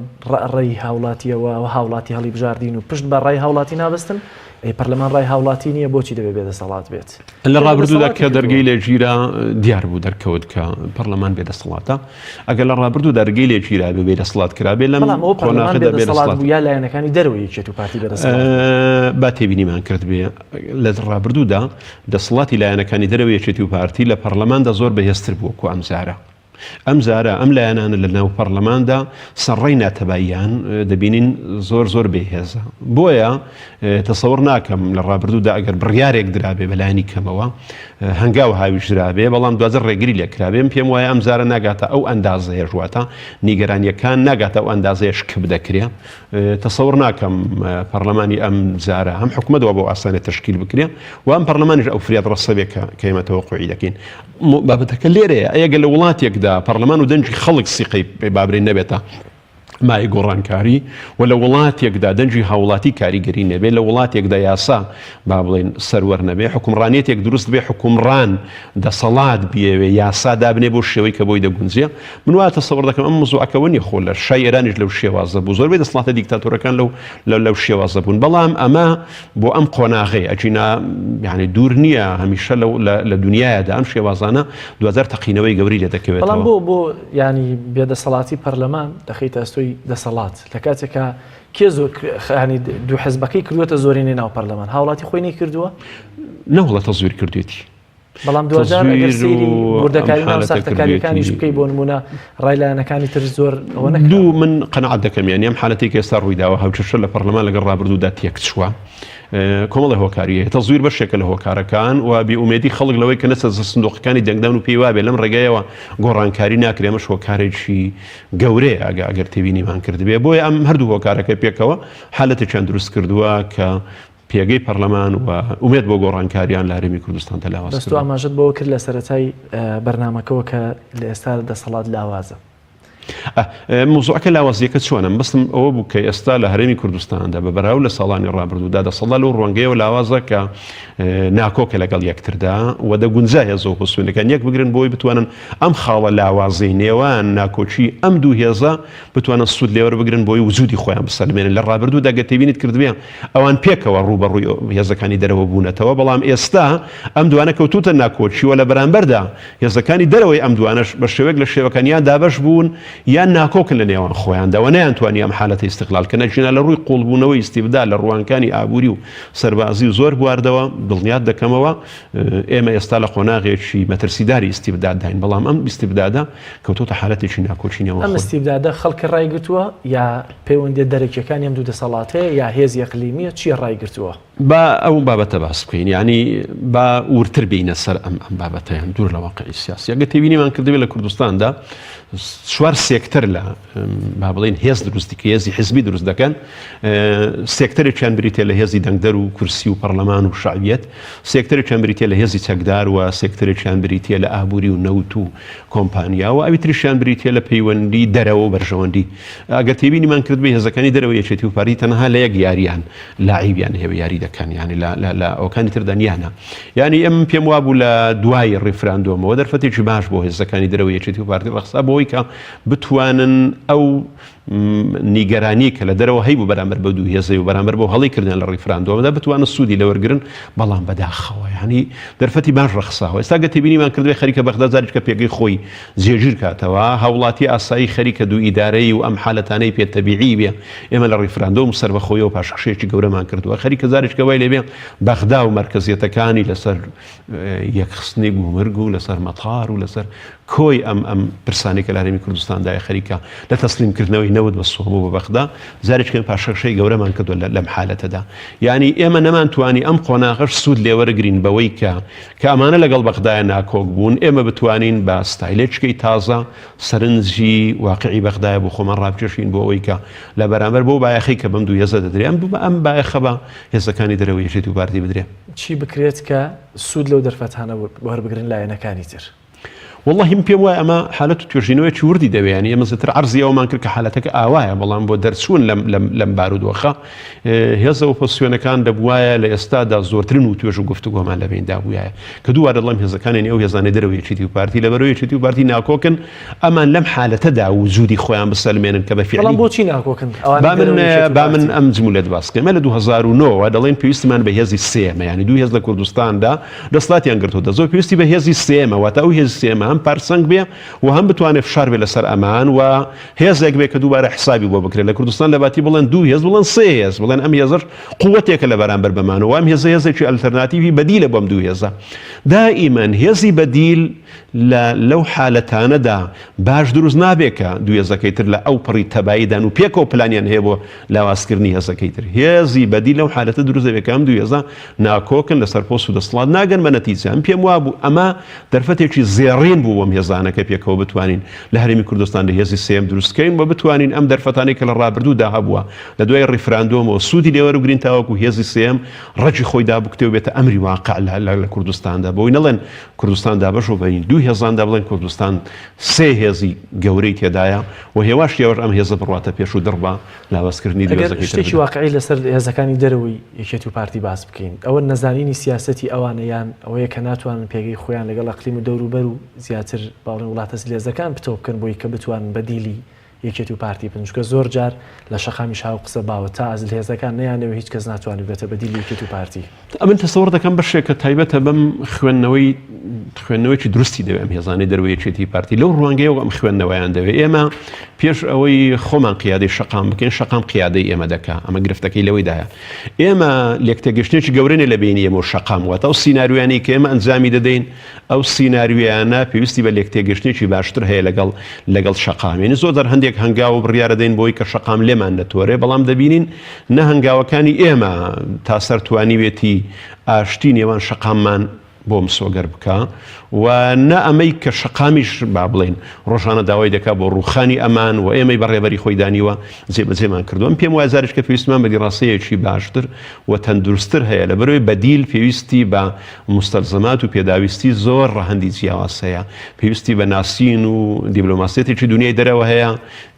ڕێی هاوڵاتیەوە و هاوڵاتی هەڵی بژاردین و پشت بە ڕای هاوڵاتی نابستن پەرلەمان ڕای هاوڵاتی نییە بۆچی دەبێت بێدەسەڵات بێت لە ڕابردوودا کە دەرگەی لێ گیرا دیار بوو دەرکەوت کە پەرلەمان بێدەسەڵاتە ئەگەر لە ڕابردوو دەرگەی لێ گیرا بێ دەسەڵات کرابێ لەم قۆناغدا بێدەسەڵات بوو یا لایەنەکانی دەرەوەی یەکێت و پارتی بێدەسەڵات با تێبینیمان کرد بێ لە ڕابردوودا دەسەڵاتی لایەنەکانی دەرەوەی یەکێتی و پارتی لە پەرلەماندا زۆر بەهێزتر بوو وەکو ئەم زارە ئەم لایەنانە لە ناو پەرلەماندا سەرڕێی ناتەباییان دەبینین زۆر بێهێزە بۆیە تەسەوڕ ناکەم لە ڕابردوودا ئەگەر بڕیارێک درابێ بەلایانی کەمەوە هەنگاو هاویش درابێ بەڵام دوازە ڕێگری لێ کرابێ پێم وایە ئەم زارە ناگاتە ئەو ئەندازەیە ژواتە نیگەرانیەکان ناگاتە ئەو ئەندازەیەش کە بدەکرێ تەسەوڕ ناکەم پەرلەمانی ئەم زارە هەم حکومەتەوە بۆ ئاسانێت تشکیل بکرێ و ئەم پەرلەمانیش ئەو فریاد ڕەسەبێکە کە ئێمە تەوەقوعی دەکەین بابەتەکە لێرەیە ئەگە لە وڵاتێکدا پەرلەمان و دەنجی خەڵک سیقەی بابرین نەبێتە مای گۆڕانکاری و لە وڵاتێکدا دەنجی هاوڵاتی کاریگەری نەبێت لە وڵاتێکدا یاسا با بڵێن سەروەر نەبێ حکومڕانێتێک دروست بێ حکومڕان دەسەڵات بێوێ یاسا دابنێ بۆ شێوەی کە بۆی دەگونجێ من وایە تەسەوڕ دەکەم ئەم مۆزوعەکەوە خۆ لە شای ئێرانیش لەو شێوازە بوو زۆربەی دەسەڵاتە دیکتاتۆرەکان لەو شێوازە بوون بەڵام ئەمە بۆ ئەم قۆناغی ئەچینە یعنی دوور نییە هەمیشە لە دنیایەدا ئەم شێوازانە دوزار تەقینەوەی گەوری لێ دەکەوێت بەڵام بۆ ینی بێدەسەڵاتی پەرلەمان دەخەیتە ئەستۆی دەسەڵات لە کاتێکە کێ زۆر دوو حزبەکەی کردووەتە زۆرینەی ناو پەرلەمان هاوڵاتی خۆی نەی کردووە نەوڵەتە زۆر کردوێتی بەڵام دوجار ئەگەر سەیری بوردەکاری ناو ساختەکاریەکانیش بکەی بۆ نمونە ڕایلایەنەکانی تر زۆر ئەوە نەکرا. دوو من قەنەعەت دەکەم یانی ئەم حالەتێک ئێستا ڕوویداوە هەوچەشە لە پەرلەمان لەگەڵ ڕابردوودا تێک چووە کۆمەڵی هۆکاریە تەزویر بەشێکە لە هۆکارەکان و بێئومێدی خەڵک لەوەی کە نەچە سندوقەکانی دەنگدان و پێی وابێ لەم ڕێگایەوە گۆڕانکاری ناکرێ ئەمەش هۆکارێکی گەورەیە ئەگەر تێبینیمان کردبێ بۆیە ئەم هەردوو هۆکارەکە پێکەوە حالەتێکیان دروست کردووە کە پێگەی پەرلەمان و ئومێد بۆ گۆڕانکاریان لە هەرێمی کوردستان تەلاوەز دەست و ئاماژەت بەوە کرد لە سەرەتای بەرنامەکەەوە کە لە ئێستا دەسەڵات لاوازە. موزوعەکە لاوازیەکە چۆنم بەستم ئەوە بوو کە ئێستا لە هەرێمی کوردستاندا بە بەراو لە ساڵانی ڕابردوودا دەسەڵات لەو ڕوانگەیەوە لاوازە کە ناکۆکە لەگەڵ یەکتردا و دەگونجایە زۆر پسوونەکان یەک بگرن بۆی بتوانن ئەم خاڵە لاوازەی نێوان ناکۆچی ئەم دوو هێزە بتوانن سوود لێوە بگرن بۆی وجودی خۆیان بسەلمێنن لە ڕابردوودا گەتەبینیت کردبێ ئەوان پێکەوە ڕوبەڕووی هێزەکانی دەرەوە بوونەتەوە بەڵام ئێستا ئەم دوانە کەوتوتە ناکۆچیوە لە بەرامبەردا هێزەکانی دەرەوەی ئەم دوانش بە شێوەیەک لە شێوەکانیان دابەش بوون یان ناکۆکن لە نێوان خۆیانداوە نەیانتوانی ئەم حالەتی استقلال کە نەچینە لە ڕووی قوڵبوونەوەی ئیستیبدا لە ڕوانکانی ئابووری و سەربازی و زۆر بواردەوە دڵنیات دەکەمەوە ئێمە ئێستا لە قۆناغێکی مەترسیداری ئیستیبداد داین بەڵام ئەم ئیستیبدادا کەوتۆتە حالەتێکی ناکۆچینەوە. ئەم ئیستیبدادە خەڵکی ڕایگرتووە یا پەیوەندی دەرەکیەکانی ئەم دوو دەسەڵاتەیە یا هێزی ئەقلیمیە چیە ڕایگرتووە؟ با ئەو بابەتە باس بکەین ینی با ورتر بینە سەر ئەم بابەتەیان دوور لە واقعی سیاسی ئەگە تێبینیمان کردبێت لە کوردستاندا چوار سێکتەر لە با بڵێن هێز دروستی کە هێزی حزبی دروست دەکەن سێکتەرێکیان بریتێ لە هێزی دەنگدەر و کورسی و پەرلەمان و شعبیەت سێکتەرێکیان بریتێ لە هێزی چەکدار و سێکتەرێکیان بریتێ لە ئابووری و نەوت و کۆمپانیا و ئەوی تریشیان بریتێ لە پەیوەندی دەرەوە و بەرژەوەندی ئەگەر تێبینیمان کردبێ هێزەکانی دەرەوە یەکێتی و پارتی تەنها لە یەک یاریان لاعیبیان هەیە یاری دەکەن ینی لە ئەوکانی تردانیانە ینی ئەم پێم وابوو لە دوای ڕیفراندۆمەوە دەرفەتێکی باش بۆ هێزەکانی دەرەوە یەکێتی و پارتی ڕەخسا بۆی کە بتوانن ئەو نیگەرانی کە لە دەرەوە هەیبوو بەرامبەر بە دوو هێزەی و بەرامبەر بۆ هەڵیکردن لە ڕیفراندۆمەدا بتوانە سوودی لەوەرگرن بەڵام بەداخەوە ینی دەرفەتی باش ڕەخساوە ئێستا گەتێبینیمان کردوێ خەریکە بەغدا جارێککە پێگەی خۆی جێگیر کاتەوە هەوڵاتی ئاسایی خەریکە دوو ئیدارەی و ئەم حالەتانەی پێتەبیعی بێ ئێمە لە ڕیفراندۆم سەر بەخۆیەوە و پاشەخشەیەکی گەورەمان کردووە خەریکە جارێککە وای لێبێ بەغدا و مەرکەزیەتەکانی لەسەر یەکخستنی گومرگ و لەسەر مەتار و لەسەر کۆی ئەم پرسانێکە لە هەرێمی کوردستاندای خەریکە لە تەسلیمکردنەوەی نەوت بە سۆم و بە بەغدا جارێککە پاشەخشەی گەورەمان کردووە لەم حالەتەدا ینی ئێمە نەمانتوانی ئەم قۆناغەش سوود لێوەرەگرین بەوەی کە ئەمانە لەگەڵ بەغدایە ناکۆک بوون ئێمە بتوانین بە ستایلێچکەی تازە سەرنجی واقعی بەغدایە بۆ خۆمان ڕابکێشین بۆ ئەوەی کە لە بەرامبەر بۆ بایەخی کە بەم دوو هێزە دەدرێ ئەم بایەخە بە هێزەکانی دەرەوە یەکێتی و پارتی بدرێ چی بکرێت کە سوود لەو دەرفەتانە وەربگرن لایەنەکانی تر؟ والله من پێم وایە ئەمە حالەت و توێژینەوەی وردی دەوێنی ئەمە زیاتر عەرزیەوەمان کرد کە حالەتەکە ئاوایە بەڵام بۆ دەرچوون لەم بارودۆخە هێزە ئۆپۆزیسیۆنەکان دەبوایە لە ئێستادا زۆرترین و توێژ و گفتوگۆمان لەبیندا بووایە کە دووبارە دەڵێم هێزەکانی ئەو هێزانەی دەرەوە یەکێتی و پارتی لەبەرەوەی یەکێتی و پارتی ناکۆکن ئەمان لەم حالەتەدا وجودی خۆیان بسەلمێنن کە بەفعلی بەڵام بۆچی ناکۆکن؟ با من ئەم جملەت باس بکەم لە 2009 دەڵێن پێویستمان بە هێزی سێمە ینی دوو هێز لە کوردستاندا دەسڵاتیان گرتووە زۆر پێویستی بە هێزی سێمە واتە ئەو هێزی سێمە هەم پارسەنگ بێ و هەم بتوانێت فشار بێ لەسەر ئەمان و هێزێک بێ کە دووبارە حسابی بۆ بکرێت لە کوردستان لە باتی بڵێن دوو هێز بڵێن سێ هێز بڵێن ئەم هێزش قووەتێکە لە بەرامبەر بەمانەوە ئەم هێزە هێزێکی ئەلتەرناتیڤی بەدیلە بۆم دوو هێزە دائیمەن هێزی بەدیل لەو حالەتانەدا باش دروست نابێکە دوو هێزەکەی تر لە ئەو پڕی تەباییدان و پێکەوە پلانیان هەیە بۆ لاوازکردنی هێزەکەی تر هێزی بەدیل لەو حالەتە دروست دەبێت ئەم دوو هێزە ناکۆکن لەسەر پۆست و دەسەڵات ناگەن بە نەتیجە ئەم پێم وابوو ئەمە دەرفەتێکی زێڕین بوو بۆم هێزانەکە پێکەوە بتوانین لە هەرێمی کوردستان لە هێزی سێم دروستکەین بۆ بتوانین ئەم دەرفەتانەی کە لە ڕابردوودا هەبووە لە دوای ڕیفراندۆمەوە سوودی لێوەربگرین تاوەکو هێزی سێم ڕەجی خۆی دابکتێ بێتە ئەمری واقع لە کوردستاندا بۆی نەڵێن کوردستاندا بەشۆ بەین دوو هێزاندا بڵێن کوردستان سێ هێزی گەورەی تێدایە و هێواش یاوەش ئەم هێزە بڕواتە پێش و دڕبا لاوازکردنی دوێزەکەی شتێکی واقعی لەسەر هێزەکانی دەرەوەی یەکێتی و پارتی باس بکەین ئەوە نەزانینی سیاسەتی ئەوانەیان ئەوەیە کە ناتوانن پێگەی خۆیان لەگەڵ ئەقلیم و دەوروبەر و زیاتر باڵێن وڵاتە سلێزەکان پتۆ بکەن بۆی کە بتوانن بەدیلی یەکێتی و پارتی بن چونکە زۆر جار لە شەقامیش هاو قسە باوە تا ئازل هێزەکان نەیانەوە هیچ کەس ناتوانێت بێتە بەدیلی یەکێتی و پارتی ئەمن تەسەوەڕ دەکەم بەشێک کە تایبەتە بەم خوێندنەوەی خوێندنەوەیکی درستی دەوێت ئەم هێزانەی دەروەیەکێتی پارتی لەو ڕوانگەیەوە ئەم خوێندنەوەیان دەوێت ئێمە پێش ئەوەی خۆمان قیادەی شەقام بکەین شەقام قیادەی ئێمە دەکا ئەمە گرفتەکەی لەوەیدایە ئێمە لێکتەگەشتێکی گەورەی لە بینی ئێمە و شەقام واتە ئەو سیناریویانی کە ئێمە ئەنجامی دەدەین ئەو سیناریویانە پێویستی بە لێکتێگەشتێکی باشتر هەیە لەگەڵ شەقام یعنی زۆر دەر هەندێک هەنگاو بڕیارە دەین بۆی کە شەقام لێمان نەتوەرێ بەڵام دەبینین نە هەنگاوەکانی ئێمە تا سەرتوانیوێتی ئاشتی نێوان شەقاممان بۆ مسۆگەر بکە و نە ئەمەی کە شەقامیش با بڵێن ڕۆژانە داوای دەکا بۆ ڕوخانی ئەمان و ئێمەی بەڕێبەری خۆی دانیوە جێبەجێمان کردووە پێم وایە زارش کە پێویستمان بە دیڕاستەیەکی باشتر و تەندروستتر هەیە لەبەرەوەی بەدیل پێویستی بە مستەلزەمات و پێداویستی زۆر ڕەهەندی جیاواز هەیە پێویستی بە ناسین و دیبلۆماسیەتێکی دنیای دەرەوە هەیە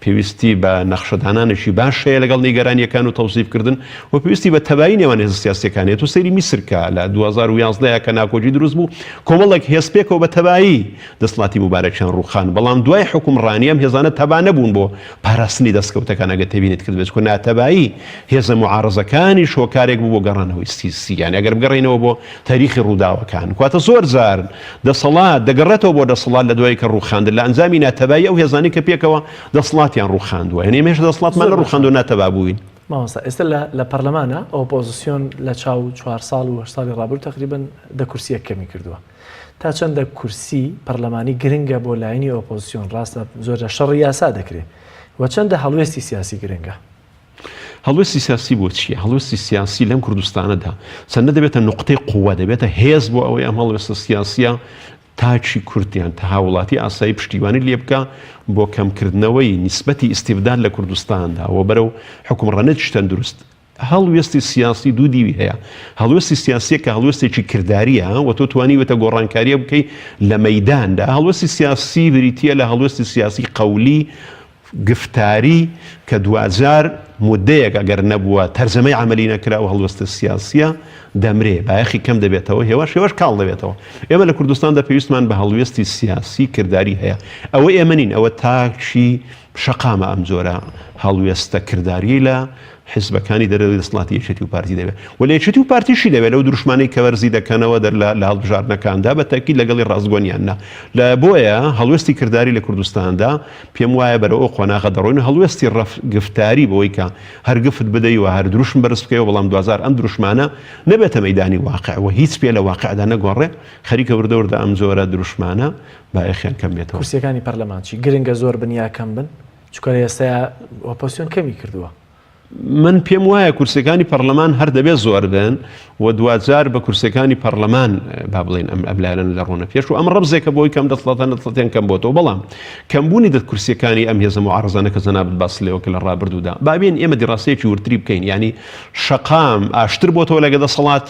پێویستی بە نەخشەدانانێکی باش هەیە لەگەڵ نیگەرانیەکان و تەوزیفکردن و پێویستی بە تەبایی نێوان هێز سیاسیەکانێت و سەیری میسرکە لە 2011 کە ناکۆجی دروست بوو کۆمەڵێک هێزپێکەوە بە تەبایی دەسڵاتی مبارەکیان ڕوخان بەڵام دوای حکومڕانی ئەم هێزانە تەبا نەبوون بۆ پاراستنی دەستکەوتەکان ئەگە تێبینێت کرد بێت کە ناتەبایی هێزە معارەزەکانی شۆکارێک بوو بۆ گەڕانەوەی سیسی یان ئەگەر بگەڕێنەوە بۆ تاریخی ڕووداوەکان کاتە زۆر جار دەسەڵات دەگەڕێتەوە بۆ دەسەڵات لە دوای کە ڕوخاندن لە ئەنجامی ناتەبایی ئەو هێزانی کە پێکەوە دەسەڵاتیان ڕوخاندووە هێنێ مێش دەسەڵاتمان لە ڕوخاند و ناتەبا بووین مامۆستا ئێستا لە پەرلەمانە ئۆپۆزیسیۆن لە چاو 4 ساڵ و 8 ساڵی ڕابردوو تقریبن دە کورسیە کەمی کردووە تا چەندە کورسی پەرلەمانی گرنگە بۆ لایەنی ئۆپۆزیسیۆن ڕاستە زۆر لە شەڕی یاسا دەکرێت و چەندە هەڵوێستی سیاسی گرنگە هەڵوێستی سیاسی بۆ چییە هەڵوێستی سیاسی لەم کوردستانەدا چەندە دەبێتە نقطەی قووە دەبێتە هێز بۆ ئەوەی ئەم هەڵوێستە سیاسیە تاچی کورتیان تا هاوڵاتی ئاسایی پشتیوانی لێ بکە بۆ کەمکردنەوەی نیسبەتی ئیستیبداد لە کوردستاندا و بەرەو حکومڕانەت شتەن دروست هەڵوێستی سیاسی دوو دیوی هەیە هەڵوێستی سیاسیە کە هەڵوێستێکی کرداریە و تۆ توانیوێتە گۆڕانکاریە بکەی لە مەیداندا هەڵوێستی سیاسی بریتیە لە هەڵوێستی سیاسی قەولی گفتاری کە 2000 مدەیەک ئەگەر نەبووە تەرجەمەی عملی نەکرا و هەڵوێستە سیاسیە دەمرێ بایەخی کەم دەبێتەوە هێوەش کاڵ دەبێتەوە ئێمە لە کوردستاندا پێویستمان بە هەڵوێستی سیاسی کردداری هەیە ئەوە ئێمە نین ئەوە تاچی شەقامە ئەم جۆرە هەڵوێستە کردداری لە حزبەکانی دەرەوەی دەسەڵاتی یەکێتی و پارتی دەبێت و لە یەکێتی و پارتیشی دەبێت لەو دروشمانەی کە وەرزی دەکەنەوە لە هەڵبژاردنەکاندا بە تاکید لەگەڵی ڕازگۆنیاننا لە بۆیە هەڵوێستی کردداری لە کوردستاندا پێم وایە بەرەوە قۆناغە دەڕۆین هەڵوێستی گفتاری بەوەی کە هەر گفت بدەی و هەر دروشم بەرز بکەیەوە بەڵام 2000 ئەم دروشمانە نەبێتە مەیدانی واقع و هیچ پێ لە واقعدا نەگۆڕێ خەریکە وردەوردە ئەم جۆرە دروشمانە بایەخیان کەم بێتەوە کورسیەکانی پەرلەمانچی گرنگە زۆر بنیا کەم بن چکە ئێستا ئۆپۆزیسیۆن کەمی کردووە من پێم وایە کورسەکانی پەرلەمان هەر دەبێت زۆر بن و 2000 بە کورسەکانی پەرلەمان با بڵێن ئەم ئەبلایەن لە ڕوونە پێش و ئەم ڕەبزێکە بۆی کەم دەسڵاتیان کەم بۆتەوە بەڵام کەمبوونی کورسیەکانی ئەم هێزە معارەزانە کە جەنابەت باس لێوە کە لە ڕابردوودا بابێن ئێمە دیڕاستەیەکی ورتری بکەین ینی شەقام ئاشتر بۆتەوە لەگە دەسەڵات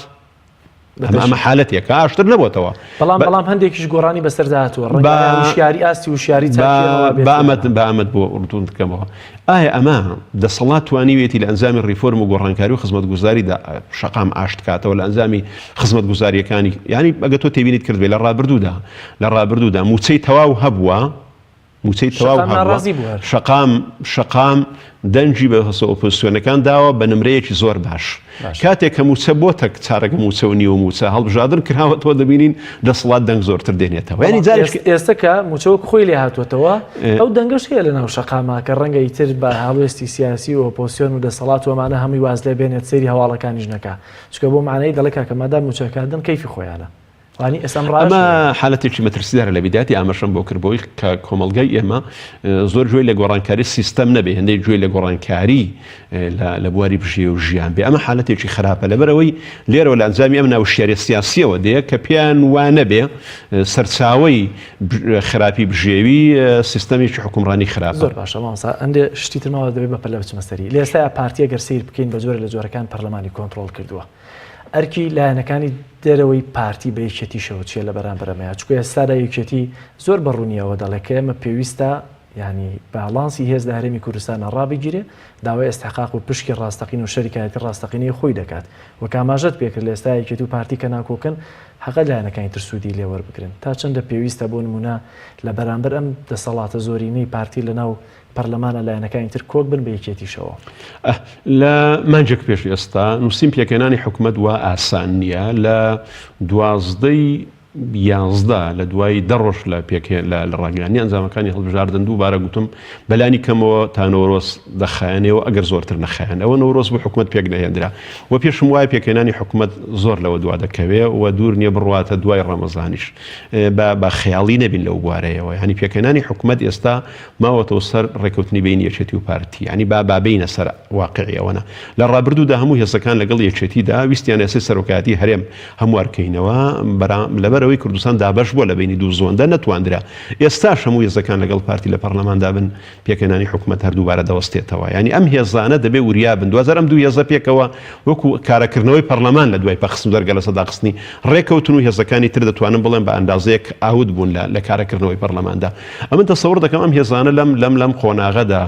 ئەمە حالەتێکە ئاشتر نەبووتەوە بەڵام هەندێکیش گۆڕانی بەسەرداهاتوە ڕێگەشیاری ئاستی و شیاری بامەت بۆ ڕوتون بکەمەوە ئایا ئەمە دەسەڵات توانیوێتی لە ئەنجامی ڕیفۆرم و گۆڕانکاری و خزمەتگوزاریدا شەقام ئاشت کاتەوە لە ئەنجامی خزمەتگوزاریەکانی ینی ئەگە تۆ تێبینیت کردبێ لە ڕابردوودا موچەی تەواو هەبووە موچەی تەواو شەقام دەنجی بە هەسە ئۆپۆزیسیۆنەکان داوە بە نمرەیەکی زۆر باش کاتێک کە موچە بۆتە چارەکە موچە و نیوە موچە هەڵبژاردن کراوە تۆ دەبینین دەسەڵات دەنگ زۆرتر دێنێتەوە ینی ئێستا کە موچەوە خۆی لێ هاتووەتەوە ئەو دەنگەش هەیە لە ناو شەقامە کە ڕەنگە ئیتر بە هەڵوێستی سیاسی و ئۆپۆزیسیۆن و دەسەڵات وەمانە هەمووی واز لێ بێنێت سەیری هەواڵەکانیش نەکا چکە بۆ معنەی دەڵێ کە مادام موچەکاندن کەیفی خۆیانە ئەمە حالەتێکی مەترسیدارە لە بیداتی ئاماژەم بۆ کردبەوەی کە کۆمەلگای ئێمە زۆر گوێی لە گۆڕانکاری سیستەم نەبێ هەندێک گوێی لە گۆڕانکاری لە بواری بژێ و ژیان بێ ئەمە حالەتێکی خراپە لەبەرەوەی لێرەوە لە ئەنجامی ئەم ناوشیاری سیاسیەوە دەیە کە پێیان وانە بێ سەرچاوەی خراپی بژێوی سیستەمێکی حکومڕانی خراپە زۆر باشە مامۆستا هەندێ شتی ترماوە دەبێت بە پەلە بچمە سەری لە ئێستا پارتیە گەر سیر بکەین بە جۆرە لە جۆرەکان پەرلەمانی کۆنتڕۆڵ کردووە ئەرکی لایەنەکانی دەرەوەی پارتی بە یەکێتیشەوە چیە لە بەرامبەرەمەیە چکە ئێستادا یەکێتی زۆر بەڕوونیەوە دەڵێ کە ئێمە پێویستە ینی باڵانسی هێز لە هەرێمی کوردستانە ڕابگیرێ داوای ئێستحقاق و پشکی ڕاستەقین و شەریکایەتی ڕاستەقینەی خۆی دەکات و کاماژەت پێکرد لە ئێستا یەکێتی و پارتی کە ناکۆکن حەقە لایەنەکانی تر سوودی لێ وەربگرن تا چەندە پێویستە بۆ نمونە لە بەرامبەر ئەم دەسەڵاتە زۆرینەی پارتی لەناو پەرلەمانە لایەنەکانی تر کۆک بن بە یەکێتیشەوە لە مانجێک پێش ئێستا نووسین پێکەنانی حکومەت وە ئاسان نییە لە 12 11 لە دوای دەڕۆژ لە ڕاگەیانی ئەنجامەکانی هەڵبژاردن دووبارە گوتم بەلانی کەمەوە تا نۆرۆز دەخایەنەوە ئەگەر زۆرتر نەخایەن ئەوە نۆرۆز بۆ حکوومەت پێک نەهێنرا و پێشم وایە پێکهێنانی حکوومەت زۆر لەوە دوا دەکەوێ و دوور نییە بڕواتە دوای ڕەمەزانیش بە خەیاڵی نەبین لەو بوارەیەوە ینی پێکهێنانی حکوومەت ئێستا ماوەتەوە سەر ڕێکەوتنی بین یەکێتی و پارتی ینی بابینە سەر واقعی ئەوەنە لە ڕابردوودا هەموو هێزەکان لەگەڵ یەکێتیدا ویستیان ئێستا سەرۆکایەتی هەرێم هەموو ئەرکەینەوە لەبەرەوەی کوردستان دابەش بووە لە بینی دوو زۆندا نەتواندرا ئێستاش هەموو هێزەکان لەگەڵ پارتی لە پەرلەماندا بن پێکهێنانی حکوومەت هەردووبارە دەوەستێتەوە ینی ئەم هێزانە دەبێ وریا بن 2002 هێزە پێکەوە وەکو کارەکردنەوەی پەرلەمان لە دوای پەخستن دەرگە لە سەداخستنی ڕێکەوتن و هێزەکانی تر دەتوانن بڵێن بە ئەندازەیەک ئاوت بوون لە کارەکردنەوەی پەرلەماندا ئەمن تەسەوڕ دەکەم ئەم هێزانە لەم خۆناغەدا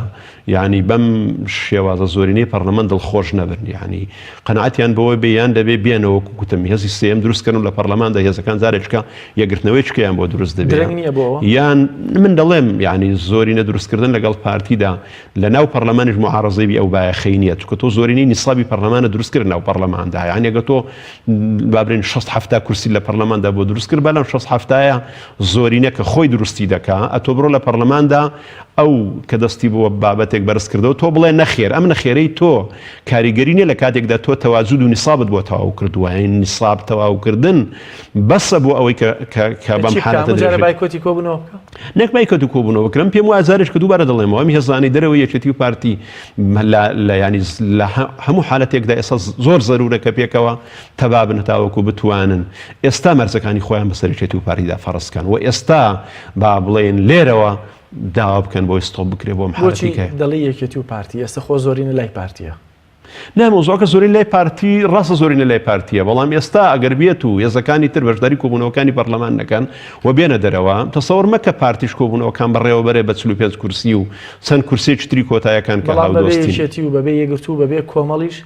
ینی بەم شێوازە زۆرینەی پەرلەمان دڵخۆش نەبن ینی قەنەعەتیان بەوەی بێیان دەبێ بێنەوە گوتم هێزی سێم دروستکردن لە پەرلەماندا هێزەکان جارێککە یەگرتنەوەی چکیان بۆ دروست دەبێت یان من دەڵێم ینی زۆرینە دروستکردن لەگەڵ پارتیدا لە ناو پەرلەمانیش معارەزەی ئەو بایەخەی نییە چکە تۆ زۆرینەی نیسابی پەرلەمانە دروستکرد ناو پەرلەماندا یان ئەگە تۆ بابرێن 6 کورسی لە پەرلەماندا بۆ دروستکرد بەڵام 6 زۆرینە کە خۆی دروستی دەکا ئەتۆ بڕۆ لە پەرلەماندا ئەو کە دەستی بۆ بابەتێک بەرزکردەوە تۆ بڵێ نەخێر ئەم نەخێرەی تۆ کاریگەرینە لە کاتێکدا تۆ تەواجود و نیسابت بۆ تەواو کردووە این نیساب تەواوکردن بەسە بۆ ئەوەی کە بەم حالەتە بایکۆتی کۆبوونەوە نەک بایکۆتی کۆبوونەوە بکرم پێم وایە جارێک کە دووبارە دەڵێمەوە ئەم هێزانی دەرەوەی یەکێتی و پارتی لە ینی لە هەموو حالەتێکدا ئێستا زۆر زەرورە کە پێکەوە تەبابن تاوەکو بتوانن ئێستا مەرجەکانی خۆیان بەسەر یەکێتی و پارتیدا فەرزکەن و ئێستا با بڵێن لێرەوە داوا بکەن بۆ ئێستۆ بکرێ بۆ محڵەتیکە دڵی یەکێتی و پارتی ئێستا خۆ زۆرینە لای پارتیە نامۆزۆکە زۆرین لای پارتی ڕاستە زۆرینە لای پارتیە بەڵام ئێستا ئەگەر بێت و هێزەکانی تر بەشداری کۆبوونەوەکانی پەرلەمان نەکەن و بێنە دەرەوە تەسەوڕ مەکە پارتیش کۆبوونەوەکان بەڕێوەبەرێ بە 45 کورسی و چەند کورسێکی تری کۆتایەکان کە هاودۆستی و بەبێ یەگرتو و بەبێ کۆمەڵیش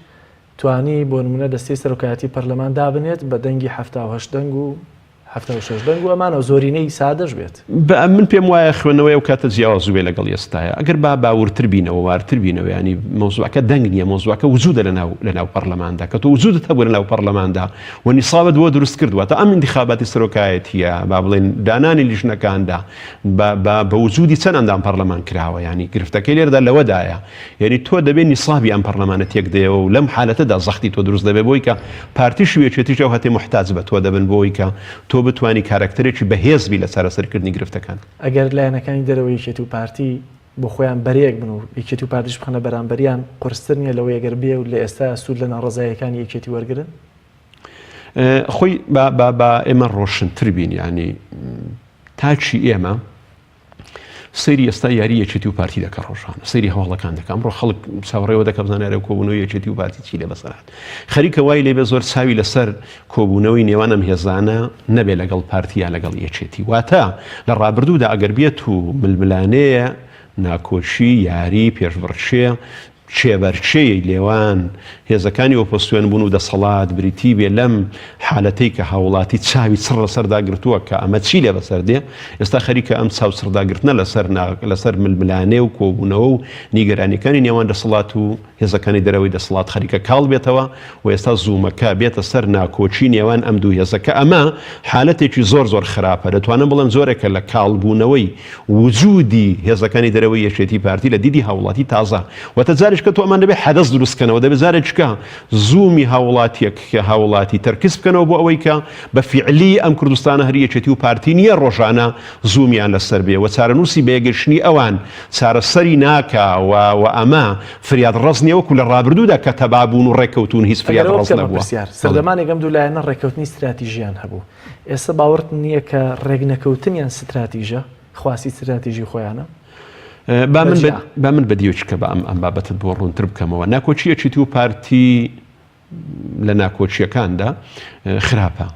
توانی بۆ نمونە دەستەی سەرۆکایەتی پەرلەمان دابنێت بە دەنگی 78 دەنگ و 76 دەنگ و ئەمانە زۆرینەی سادەش بێت من پێم وایە خوێنەوەی ئەو کاتە جیاواز بێ لەگەڵ ئێستاە ئەگەر باورتر بینەوە وارتر بینەوە ینی مۆزوعەکە دەنگ نییە مۆزوعەکە وجودە لەناو پەرلەماندا کە تۆ وجودت هەبوو لەناو پەرلەماندا و نیسابت بۆ دروست کردووە تا ئەم انتخاباتی سەرۆکایەتیە با بڵێن دانانی لیژنەکاندا بە وجودی چەند ئەندام پەرلەمان کراوە ینی گرفتەکەی لێرەدا لەوەدایە یعنی تۆ دەبێت نیسابی ئەم پەرلەمانە تێک دێەوە و لەم حالەتەدا زەختی تۆ دروست دەبێت بۆی کە پارتیش وێچێتیش ئەو هەتێ محتاج بە تۆ دەبن بۆی کە تۆ بتوانی کارکتەرێکی بەهێزبی لە چارەسەرکردنی گرفتەکان ئەگەر لایەنەکانی دەرەوەی یەکێتی و پارتی بۆ خۆیان بەرێک بن و یەکێتی و پارتیش بخەنە بەرامبەریان قورستر نییە لەوەی ئەگەر بێ و لە ئێستا سوود لە ناڕزایەکانی یەکێتی وەرگرن خۆی بە ئێمە ڕۆشنتر بین ینی تاچی ئێمە سەیری ئێستا یاری یەکێتی و پارتی دەکە ڕۆژانە سەیری هەواڵەکان دەکەم ڕۆ خەڵک چاوەڕێوە دەکە بزانارە کۆبوونەوەی یەکێتی و پارتی چی لێ بەسەرات خەریکە وای لێبێ زۆر چاوی لەسەر کۆبوونەوەی نێوان ئەم هێزانە نەبێ لەگەڵ پارتیە لەگەڵ یەکێتی واتە لە ڕابردوودا ئەگەر بێت و ململانەیە ناکۆچی یاری پێشبڕچێ چێبەرچەیە لێوان هێزەکانی ئۆپۆزسیۆن بوون و دەسەڵات بریتی بێ لەم حالەتەی کە هاوڵاتی چاوی چڕ لەسەرداگرتووە کە ئەمە چی لێ بەسەر دێ ئێستا خەریکە ئەم چاو سڕداگرتنە لەسەر ململانێ و کۆبوونەوە و نیگەرانیەکانی نێوان دەسەڵات و هێزەکانی دەرەوەی دەسەڵات خەریکە کاڵ بێتەوە و ئێستا زوومەکە بێتە سەر ناکۆچی نێوان ئەم دوو هێزەکە ئەمە حالەتێکی زۆر خراپە دەتوانم بڵێم زۆرێکە لە کاڵبوونەوەی وجودی هێزەکانی دەرەوەی یەکێتی پارتی لە دیدی هاوڵاتی تازە وەتەجارێک کە تۆ ئەمان دەبێت حەدەست دروستکەنەوە دەبێت جارێککە زوومی هاوڵاتیەک کە هاوڵاتی تەرکیز بکەنەوە بۆ ئەوەی کە بە فیعلی ئەم کوردستانە هەر یەکێتی و پارتی نییە ڕۆژانە زوومیان لەسەر بێ و چارەنووسی بەیەگەشتنی ئەوان چارەسەری ناکە و ئەمە فریاد ڕەز نییە وەکو لە ڕابردوودا کە تەبابوون و ڕێکەوتون هیچ فریاد ڕەز نەبووە سەردەمانێکم دوولایەنە ڕێکەوتنی استراتیژیان هەبوو ئێستا باوەڕت نییە کە ڕێگنەکەوتنیان استراتیژە خواسی استراتیژی خۆیانە با من بەدیۆچکە بە ئەم بابەتت بۆ ڕوونتر بکەمەوە ناکۆچی یەکێتی و پارتی لە ناکۆچیەکاندا خراپە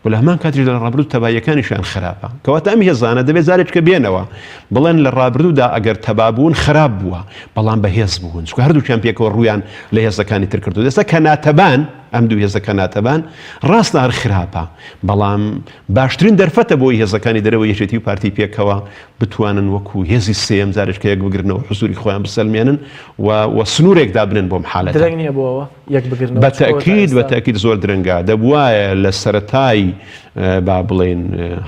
و لە هەمان کاتیش لە ڕابردوو تەباییەکانیشیان خراپە کەواتە ئەم هێزانە دەبێت جارێککە بێنەوە بڵێن لە ڕابردوودا ئەگەر تەبابوون خراپ بووە بەڵام بەهێز بوون چکە هەردووکیان پێکەوە ڕوویان لە هێزەکانی تر کردو دەستا کە ناتەبان ئەم دوو هێزەکە ناتەبان ڕاستە هەر خراپە بەڵام باشترین دەرفەتە بۆی هێزەکانی دەرەوە یەکێتی و پارتی پێکەوە بتوانن وەکو هێزی سێم جارێککە یەک بگرنەوە حزوری خۆیان بسەلمێنن و سنوورێک دابنن بۆم حالەتە درەنگ نییە بۆەوە یەک بگرنەوە بەتەکید زۆر درەنگە دەبوایە لە سەرەتای دوای با بڵێن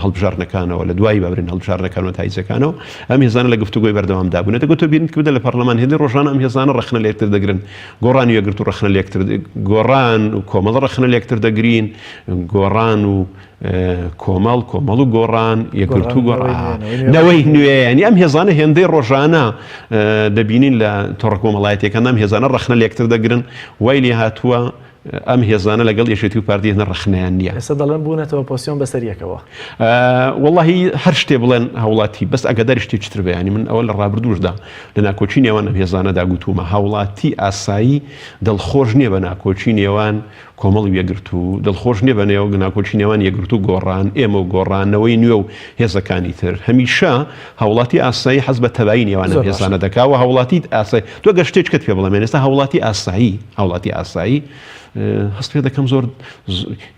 هەڵبژارنەکانەوە لە دوای بابرین هەڵبژارنەکانەوە تایزەکانەوە ئەم هێزانە لە گفتوگۆی بەردەوامدا بوون. دەگوت تۆ بینیت کە لە پەرلەمان هێندەی ڕۆژانە ئەم هێزانە ڕەخنە لە یەکتر دەگرن، گۆڕان و یەکگرتو ڕەخنە لە یەکتر، گۆڕان و کۆمەڵ ڕەخنە لە یەکتر دەگرین، گۆڕان و کۆمەڵ و گۆڕان یەکگرتو گۆڕانەوەی نوێ. ینی ئەم هێزانە هێندەی ڕۆژانە دەبینین لە تۆڕە کۆمەڵایەتیەکان ئەم هێزانە ڕەخنە لە یەکتر دەگرن، وای لێ هاتووە ئەم هێزانە لەگەڵ یەکێتی و پارتی هێنە ڕەخنەیان نییە. ئێستا دەڵێن بوونەتەوە پۆسیۆن بەسەریەکەوە. وەڵڵاهی هەر شتێ بڵێن هاوڵاتی بەس ئەگەداری شتێکی تر بەیانی من ئەوە لە ڕابردووشدا لە ناکۆچی نێوان ئەم هێزانەدا گوتومە هاوڵاتی ئاسایی دڵخۆش نییە بە ناکۆچی نێوان کۆمەڵ و یەکگرتو، دڵخۆش نییە بە نێو ناکۆچی نێوان یەکگرتو و گۆڕان، ئێمە و گۆڕانەوەی نوێ و هێزەکانی تر. هەمیشە هاوڵاتی ئاسایی حەز بە تەبایی نێوان ئەم هێزانە دەکا و هاوڵاتی ئاسایی تۆ گە شتێکت پێ بڵێم ئێستا هاوڵاتی ئاسایی هەست پێ دەکەم زۆر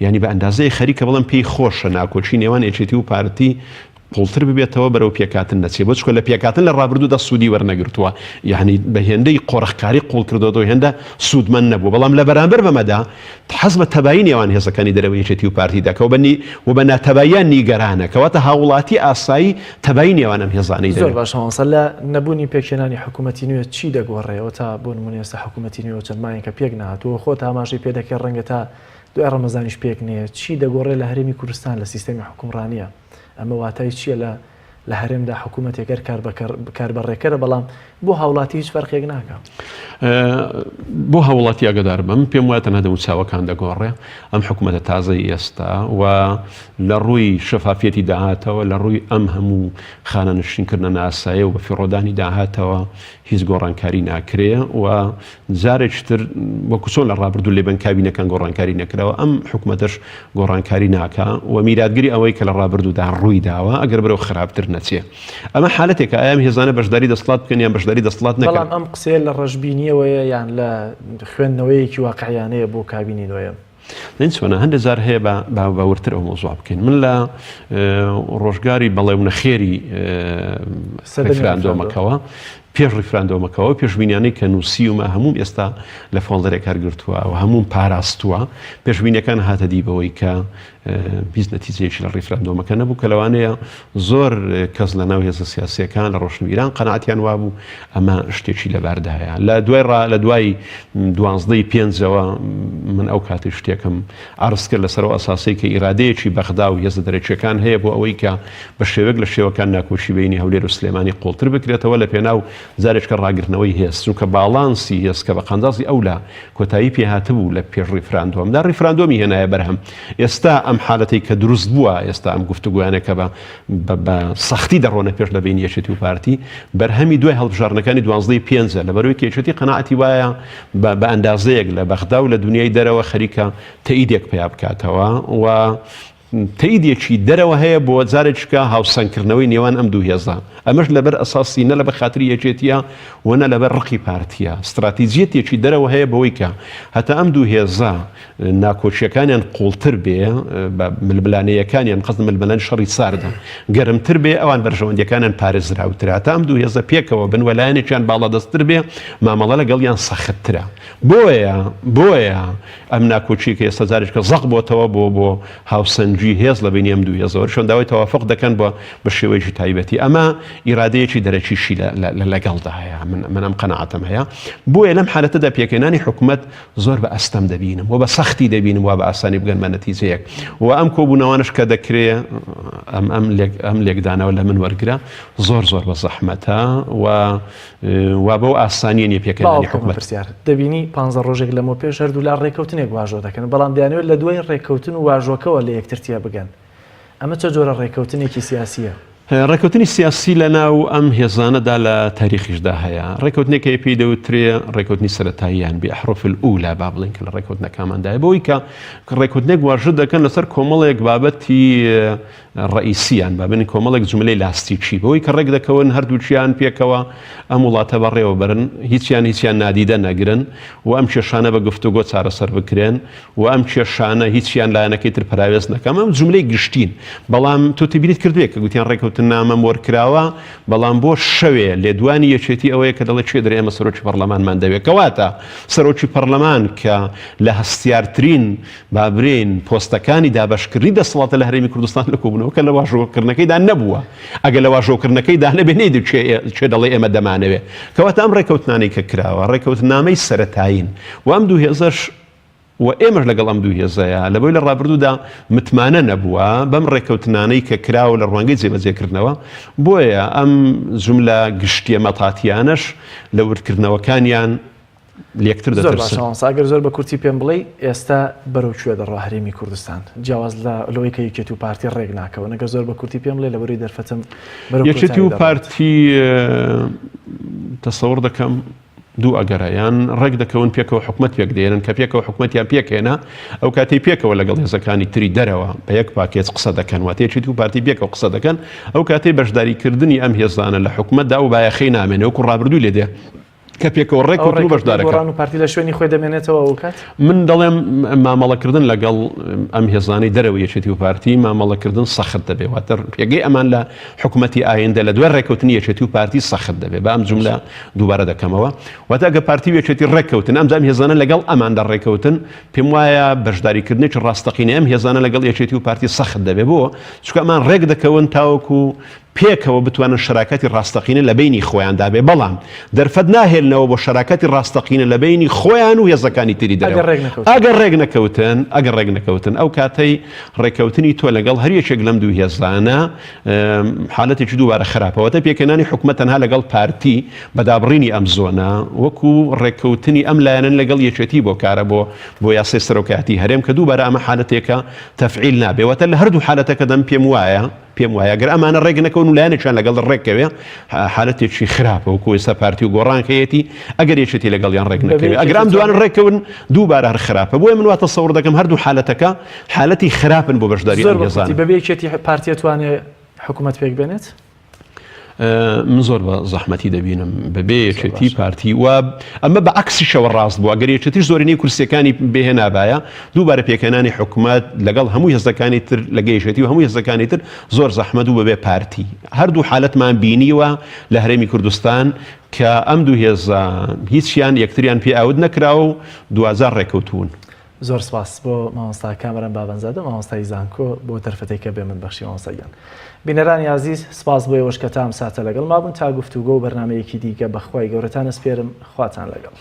ینی بە ئەندازەی خەریکە بڵم پێی خۆشە ناکۆچی نێوان یەکێتی و پارتی قوڵتر ببێتەوە بەرەو پێکاتن نەچێ بۆ چکۆ لە پێکاتن لە ڕابردوودا سوودی وەرنەگرتووە، یعنی بە هێندەی قۆڕەخکاری قوڵ کردەوە هێندە سوودمەند نەبوو. بەڵام لە بەرامبەر بەمەدا حەز بە تەبایی نێوان هێزەکانی دەرەوەی یەکێتی و پارتی دەکە و بە ناتەباییان نیگەرانە کەواتە هاوڵاتی ئاسایی تەبایی نێوان ئەم هێزانەی زۆر باش. هەڵسە لە نەبوونی پێکهێنانی حکوومەتی نوێ چی دەگۆڕێەوە تا بۆ نمونە ئێستا حکوومەتی نوێ چەند مایەن کە پێک نهاتووە خۆت ئاماژەی پێ دەکەی ڕەنگە تا دوای ڕەمەزانیش پێک نییە، چی دەگۆڕێ لە هەرێمی کوردستان لە سیستەمی حکومڕانیە؟ ئەمە واتای چییە لە هەرێمدا حکوومەتێکەر کار بەڕێکەرە بەڵام بۆ هاوڵاتی هیچ فەرقێک ناکە؟ بۆ هاوڵاتی ئەگەدار بم پێم وایە تەنها دەموچاوەکان دەگۆڕێ ئەم حکوومەتە تازەی ئێستا و لە ڕووی شەفافیەتی داهاتەوە لە ڕووی ئەم هەموو خانە نشینکردنە ناسایە و بە فیڕۆدانی داهاتەوە هیچ گۆڕانکاری ناکرێ و جارێکی تر وەکو چۆن لە ڕابردوو لێبن کابینەکان گۆڕانکاری نەکراوە ئەم حکوومەتەش گۆڕانکاری ناکە و میراتگیری ئەوەی کە لە ڕابردوودا ڕووی داوە ئەگەر بەرەو خراپتر نەچێ. ئەمە حالەتێکە ئایا هێزانە بەشداری دەسەڵات بکەن یان بەشداری دەسەڵات نەکەن. بەڵام ئەم قسەیە لە ڕەشبینیەوەیە یان لە خوێندنەوەیەکی واقعیانەیە بۆ کابینی نوێیە؟ نچوانە هەندە جار هەیە باوەرتر ئەو مۆزوع بکەین. من لە ڕۆژگاری بەڵێونە خێری ڕێفراندۆمەکەوە پێش ڕیفراندۆمەکەەوە پێشبینیانەی کە نووسیومە هەموم ئێستا لە فۆڵدەرێک کارگرتووە و هەموم پاراستووە پێشبینیەکان هاتە دی بەوەی کە هیچ نەتیجەیەکی لە ڕیفراندۆمەکە نەبوو کە لەوانەیە زۆر کەس لە ناو هێزە سیاسیەکان لە ڕۆژنە ئیران قەناعەتیان وابوو ئەمە شتێکی لەبەردایە. لە دوای 12ی 5ەوە من ئەو کاتی شتێکم عرض کرد لەسەرەوە ئەساسی کە ئیرادەیەکی بەغدا و هێزە دەرەکیەکان هەیە بۆ ئەوەی کە بە شێوەیەک لە شێوەکان ناکۆچی بینی هەولێر و سلێمانی قوڵتر بکرێتەوە لە پێناو زارێککە ڕاگرتنەوەی هێز چونکە باڵانسی هێز کە بە قەندازی ئەولا کۆتایی پێهاتبوو لە پێش ڕیفراندۆمدا ڕیفراندۆمی هێنایە بەرهەم. ئێستا ئەم حالەتی کە دروست بووە ئێستا ئەم گفتوگویانەکە بە سەختی دەڕۆنە پێش لە بینی یەکێتی و پارتی بەرهەمی دوای هەڵبژارنەکانی 12ی 5 لە بەرەوەی کێچێتی قەناعەتی وایە بە ئەندازەیەک لە بەغدا و لە دنیای دەرەوە خەریکە تەئیدێک پێیا بکاتەوە و تەئیدێکی دەرەوە هەیە بۆ جارێککە هاوسەنگکردنەوەی نێوان ئەم دوو هێزە. ئەمەش لەبەر ئەساسی نە لە بە خاتری یەکێتیە و نە لەبەر ڕقی پارتیە. استراتیژیەتێکی دەرەوە هەیە بەوەی کە هەتا ئەم دوو هێزە ناکۆچیەکانیان قوڵتر بێ بە ململانەیەکانیان قەزم ململانی شەڕی ساردە گەرمتر بێ ئەوان بەرژەوەندەکانیان پارێزراوتر هەتا ئەم دوو هێزە پێکەوە بن وەلایەنێکیان باڵا دەستتر بێ مامەڵە لەگەڵیان سەختترە. بۆیە ئەم ناکۆچی کە ئێستا جارێککە زەق بۆتەوە بۆ هاوسەنگی هێز لە بینی ئەم دوو هێزەوە چۆن داوای تەوافق دەکەن بە شێوەیەکی تایبەتی. ئەمە ئیرادەیەکی دەرەکیشی لەگەڵدا هەیە من ئەم قەناعەتم هەیە. بۆیە لەم حالەتەدا پێکهێنانی حکوومەت زۆر بە ئەستەم دەبینم و بە سەختی دەبینم و بە ئاسانی بگەن بە نەتیجەیەک و ئەم کۆبوونەوانش کە دەکرێ ئەم لێکدانەوە لە من وەرگرە زۆر بە زەحمەتە و بەو ئاسانیە نیە پێکهێنانی حکوومەت. پرسیار دەبینی 15 ڕۆژێک لەمە پێش هەردوو لا ڕێکەوتنێک واژۆ دەکەن بەڵام دەیانەوێت لە دوای ڕێکەوتن و واژۆکەوە لە یەکترتیا بگەن. ئەمە چه جۆرە ڕێکەوتنێکی سیاسیە؟ ڕێکەوتنی سیاسی لە ناو ئەم هێزانەدا لە تاریخیشدا هەیە. ڕێکەوتنێکی پێی دەوترێ ڕێکەوتنی سەرەتاییان بأحرف الأولى با بڵێن کە لە ڕێکەوتنەکانماندایە بۆی کە ڕێکەوتنێک واژە دەکەن لەسەر کۆمەڵێک بابەتی ڕئیسیان بابن کۆمەڵێک جملەی لاستیکی بەوەی کە ڕێک دەکەون هەردووچیان پێکەوە ئەم وڵاتە بەڕێوە بەرن هیچیان نادیدە نەگرن و ئەم کێشانە بە گفتوگۆ چارەسەر بکرێن و ئەم کێشانە هیچیان لایەنەکەی تر پراوێز نەکەم ئەم جملەی گشتین. بەڵام تۆ تبینیت کردوێت کە گوتیان ڕێکەوتن ڕێکەوتنامەم وەرکراوە بەڵام بۆ شەوێ لێدوانی یەکێتی ئەوەیە کە دەڵێت چێ دەرێ ئێمە سەرۆکی پەرلەمانمان دەوێت کەواتە سەرۆکی پەرلەمان کە لە هەستیارترین بابرین پۆستەکانی دابەشکردنی دەسەڵاتە لە هەرێمی کوردستان لەکۆبوونەوە کە لە واژۆکردنەکەیدا نەبووە ئەگە لە واژۆکردنەکەیدا نەبێ نەیدی چێ دەڵێ ئێمە دەمانەوێت کەواتە ئەم ڕێکەوتنانەی کە کراوە ڕێکەوتنامەی سەرەتایین و ئەم دوو هێزەش و ئێمەش لەگەڵ ئەم دوو هێزەیە لەبەوەی لە ڕابردوودا متمانە نەبووە بەم ڕێکەوتنانەی کە کراوە لە ڕوانگەی جێبەجێکردنەوە بۆیە ئەم جوملە گشتیە مەتاتیانەش لە وردکردنەوەکانیان لێکتر دەترسن. ئەگەر زۆر بە کورتی پێم بڵێ ئێستا بەرەو کوێ دەڕوا هەرێمی کوردستان جیاواز لەوەی کە یەکێتی و پارتی ڕێک ناکەوە نەگەر زۆر بە کورتی پێم بڵێ لەبەروی دەرفەتم یەکێتی و پارتی تەسەوڕ دەکەم دوو ئەگەرەیان ڕێک دەکەون پێکەوە حکومەت پێک دێنن کە پێکەوە حکومەتیان پێکێنە ئەو کاتی پێکەوە لەگەڵ هێزەکانی تری دەرەوە بە یەک پاکێت قسە دەکەن واتێکی و پارتی پێکەوە قسە دەکەن ئەو کاتەی بەشداریکردنی ئەم هێزانە لە حکومەتدا و بایەخی نامێنێ وەکو ڕابردوو لێدێ کە پێکەوە ڕێکەوتن و بەشدارەکان و پارتی لە شوێنی خۆی دەمێنێتەوە ئەو کات من دەڵێم مامەڵەکردن لەگەڵ ئەم هێزانەی دەرەوە یەکێتی و پارتی مامەڵەکردن سەخت دەبێ واتە پێگەی ئەمان لە حکومەتی ئایندە لە دوای ڕێکەوتنی یەکێتی و پارتی سەخت دەبێ بە ئەم جوملە دووبارە دەکەمەوە واتە ئەگە پارتی یەکێتی ڕێکەوتن ئەم هێزانە لەگەڵ ئەماندا ڕێکەوتن پێم وایە بەشداریکردنێکی ڕاستەقینە ئەم هێزانە لەگەڵ یەکێتی و پارتی سەخت دەبێ بۆ چونکە ئەمان ڕێک دەکەون تاوەکو پێکەوە بتوانن شەراکەتی ڕاستەقینە لە بینی خۆیاندا بێ بەڵام دەرفەت ناهێنەوە بۆ شەراکەتی ڕاستەقینە لە بینی خۆیان و هێزەکانی تری دەرەوە ئەگەر ڕێک نەکەوتن ئەو کاتەی ڕێکەوتنی تۆ لەگەڵ هەر یەکێک لەم دوو هێزانە حالەتێکی دووبارە خراپەوەتە پێکەنانی حکومەت تەنها لەگەڵ پارتی بەدابڕینی ئەم زۆنە وەکو ڕێکەوتنی ئەم لایەنن لەگەڵ یەکێتی بۆ کارە بۆ یاسای سەرۆکایەتی هەرێم کە دووبارە ئەمە حالەتێکە تەفعیل نابێوەتە لە هەردوو حالەتەکە دەم پێم وایە گەر ئەمانە ڕێک نەکەون و لایەنێکیان لەگەڵ ڕێکەوێ حالەتێکی خراپە وەکو ئێستا پارتی و گۆڕانکەیەتی ئەگەر یەکێتی لەگەڵیان ڕێک نەکەوێت ئەگەر ئەم دوان ڕێکەون دووبارە هەر خراپە بۆیە من واتە سەوڕ دەکەم هەردوو حالەتەکە حالەتی خراپن بۆ بەشداری ئەم هێزانە بەبێ یەکێتی پارتی توانێت حکومەت پێک بێنێت من زۆر بە زەحمەتی دەبینم بەبێ یەکێتی پارتی و ئەمە بە عکسیشەوە ڕاست بووە ئەگەر یەکێتیش زۆرینەی کورسیەکانی بێهێنابایە دووبارە پێکەنانی حکومەت لەگەڵ هەموو هێزەکانی تر لە گەیشێتی و هەموو هێزەکانی تر زۆر زەحمەت و بەبێ پارتی هەردوو حالەتمان بینیوە لە هەرێمی کوردستان کە ئەم دوو هێزە هیچیان یەکتریان پێ ئاود نەکراوە و 2000 ڕێکەوتون. زۆر سپاس بۆ مامۆستا کامەران بابەنزادە مامۆستای زانکۆ بۆ تەرفەتێکە بێ من بەخشی مامۆستایان. بینەرانی عزیز سپاس بۆ ئێوەش کە تام ساتە لەگەڵ مابوون تا گفتوگۆ و بەرنامەیەکی دیکە بەخوای گەورەتان ئەسپێرم خواتان لەگەڵ.